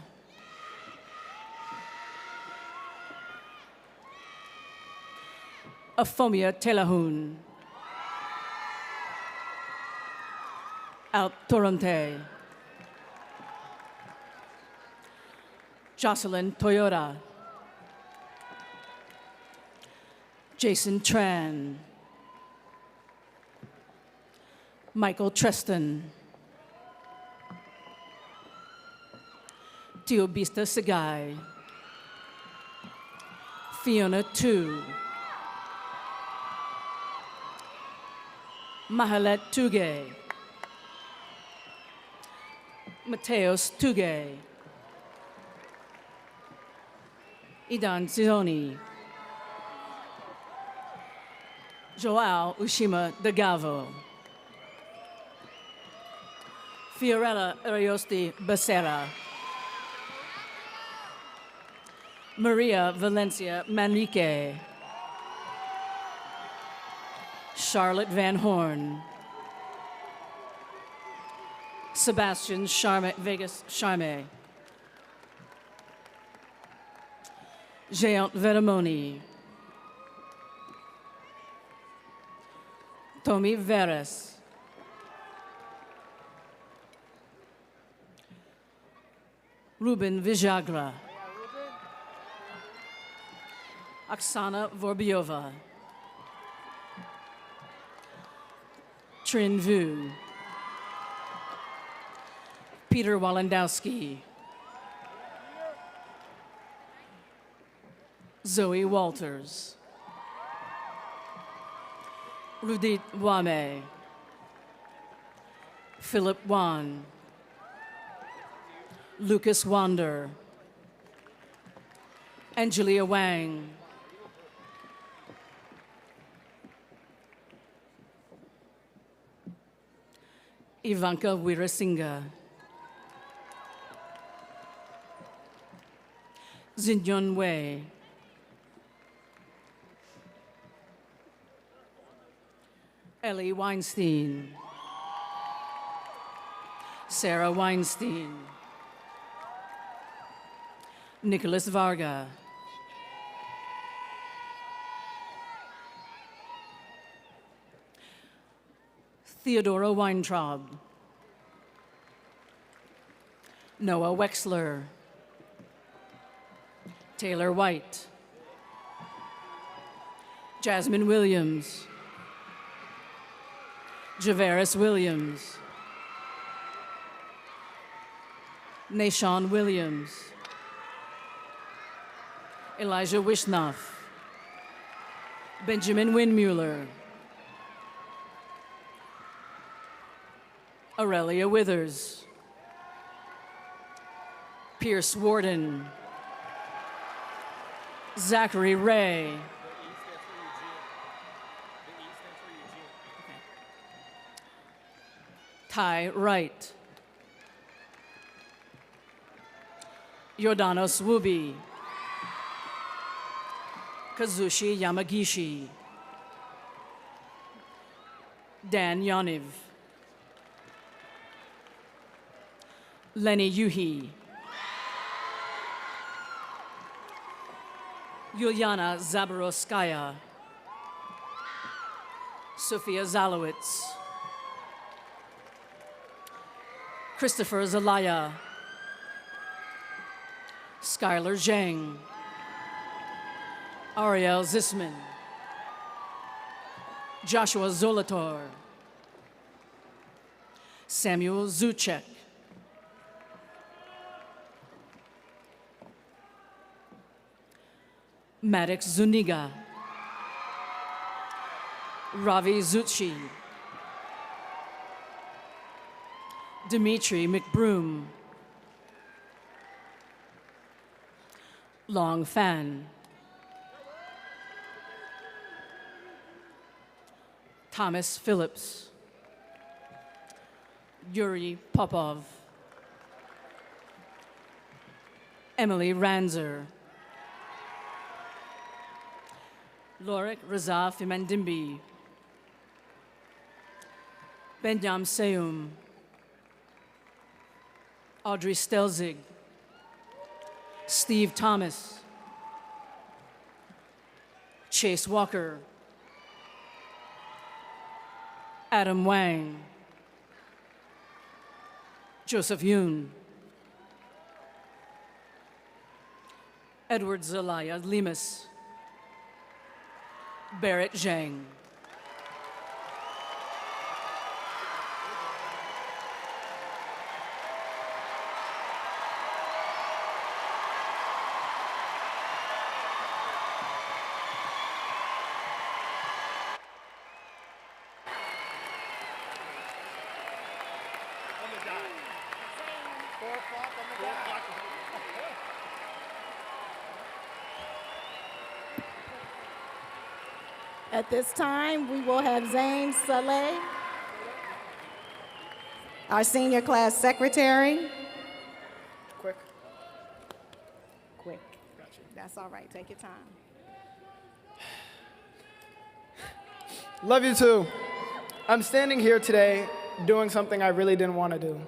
Afomia Telahun, Alt Toronte, Jocelyn Toyota, Jason Tran, Michael Treston, Teobista Segai, Fiona Tu, Mahalet Tuge, Mateos Tuge, Idan Zizoni, Joao Ushima de Gavo, Fiorella Ariosti Becerra, Maria Valencia Manrique, Charlotte Van Horn, Sebastian Vegas Charme, Géant Veramoni, Tommy Veres, Ruben Vijagra, Oksana Vorbiova, Trin Vu, Peter Walendowski, Zoe Walters, Rudit Wame, Philip Wan, Lucas Wander, Angelia Wang, Ivanka Weerasinga, Zinyon Wei, Ellie Weinstein, Sarah Weinstein, Nicholas Varga, Theodora Weintraub, Noah Wexler, Taylor White, Jasmine Williams, Javaris Williams, Nashawn Williams, Elijah Wishnoff, Benjamin Windmuller, Aurelia Withers, Pierce Warden, Zachary Ray, Ty Wright, Yordanos Wubi, Kazushi Yamagishi, Dan Yoniv, Lenny Yuhi, Yuliana Zaborowskaya, Sophia Zalowitz, Christopher Zelaya, Skylar Zhang, Ariel Zisman, Joshua Zolator, Samuel Zuchek, Maddox Zuniga, Ravi Zutshi, Dimitri McBroom, Long Fan, Thomas Phillips, Yuri Popov, Emily Ranzer, Lorik Raza Fimandimbi, Benyam Seum, Audrey Stelzig, Steve Thomas, Chase Walker, Adam Wang, Joseph Yoon, Edward Zelaya Lemus, Barrett Zhang. At this time, we will have Zane Saleh, our senior class secretary. Quick. Quick. That's all right. Take your time. Love you too. I'm standing here today doing something I really didn't want to do.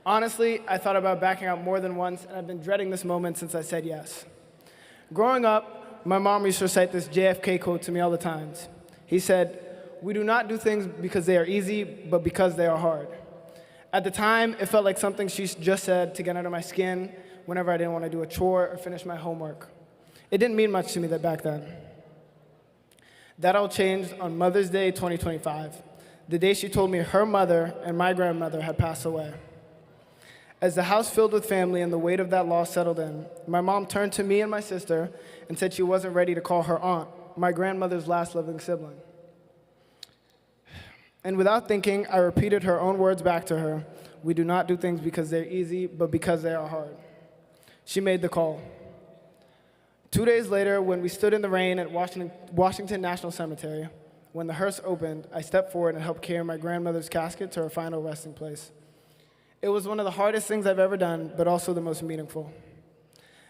Honestly, I thought about backing out more than once, and I've been dreading this moment since I said yes. Growing up, my mom used to recite this JFK quote to me all the time. He said, "We do not do things because they are easy, but because they are hard." At the time, it felt like something she just said to get under my skin whenever I didn't want to do a chore or finish my homework. It didn't mean much to me back then. That all changed on Mother's Day 2025, the day she told me her mother and my grandmother had passed away. As the house filled with family and the weight of that loss settled in, my mom turned to me and my sister and said she wasn't ready to call her aunt, my grandmother's last living sibling. And without thinking, I repeated her own words back to her. "We do not do things because they're easy, but because they are hard." She made the call. 2 days later, when we stood in the rain at Washington National Cemetery, when the hearse opened, I stepped forward and helped carry my grandmother's casket to her final resting place. It was one of the hardest things I've ever done, but also the most meaningful.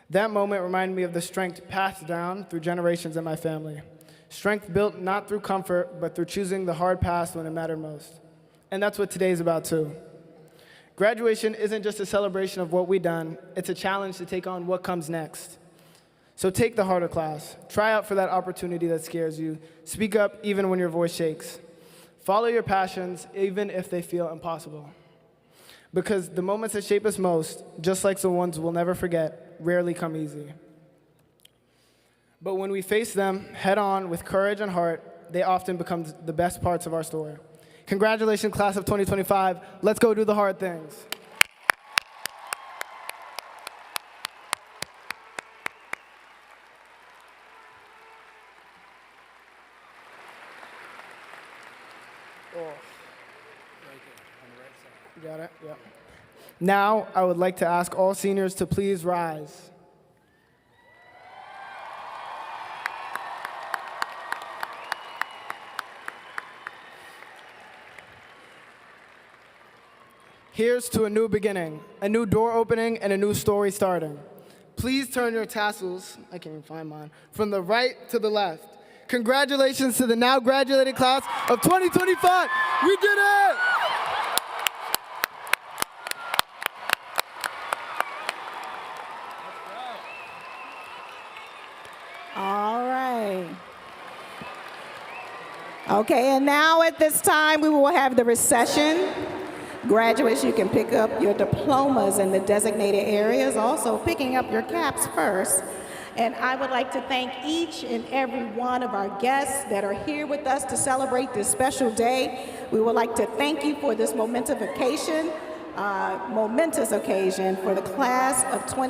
That moment reminded me of the strength passed down through generations in my family. Strength built not through comfort, but through choosing the hard path when it mattered most. And that's what today's about too. Graduation isn't just a celebration of what we've done, it's a challenge to take on what comes next. So take the harder class. Try out for that opportunity that scares you. Speak up even when your voice shakes. Follow your passions, even if they feel impossible. Because the moments that shape us most, just like the ones we'll never forget, rarely come easy. But when we face them head on with courage and heart, they often become the best parts of our story. Congratulations, class of 2025. Let's go do the hard things. You got it? Yeah. Now, I would like to ask all seniors to please rise. Here's to a new beginning, a new door opening, and a new story starting. Please turn your tassels, I can't even find mine, from the right to the left. Congratulations to the now graduated class of 2025. We did it! All right. Okay, and now at this time, we will have the recession. Graduates, you can pick up your diplomas in the designated areas, also picking up your caps first. And I would like to thank each and every one of our guests that are here with us to celebrate this special day. We would like to thank you for this momentous occasion for the class of 20.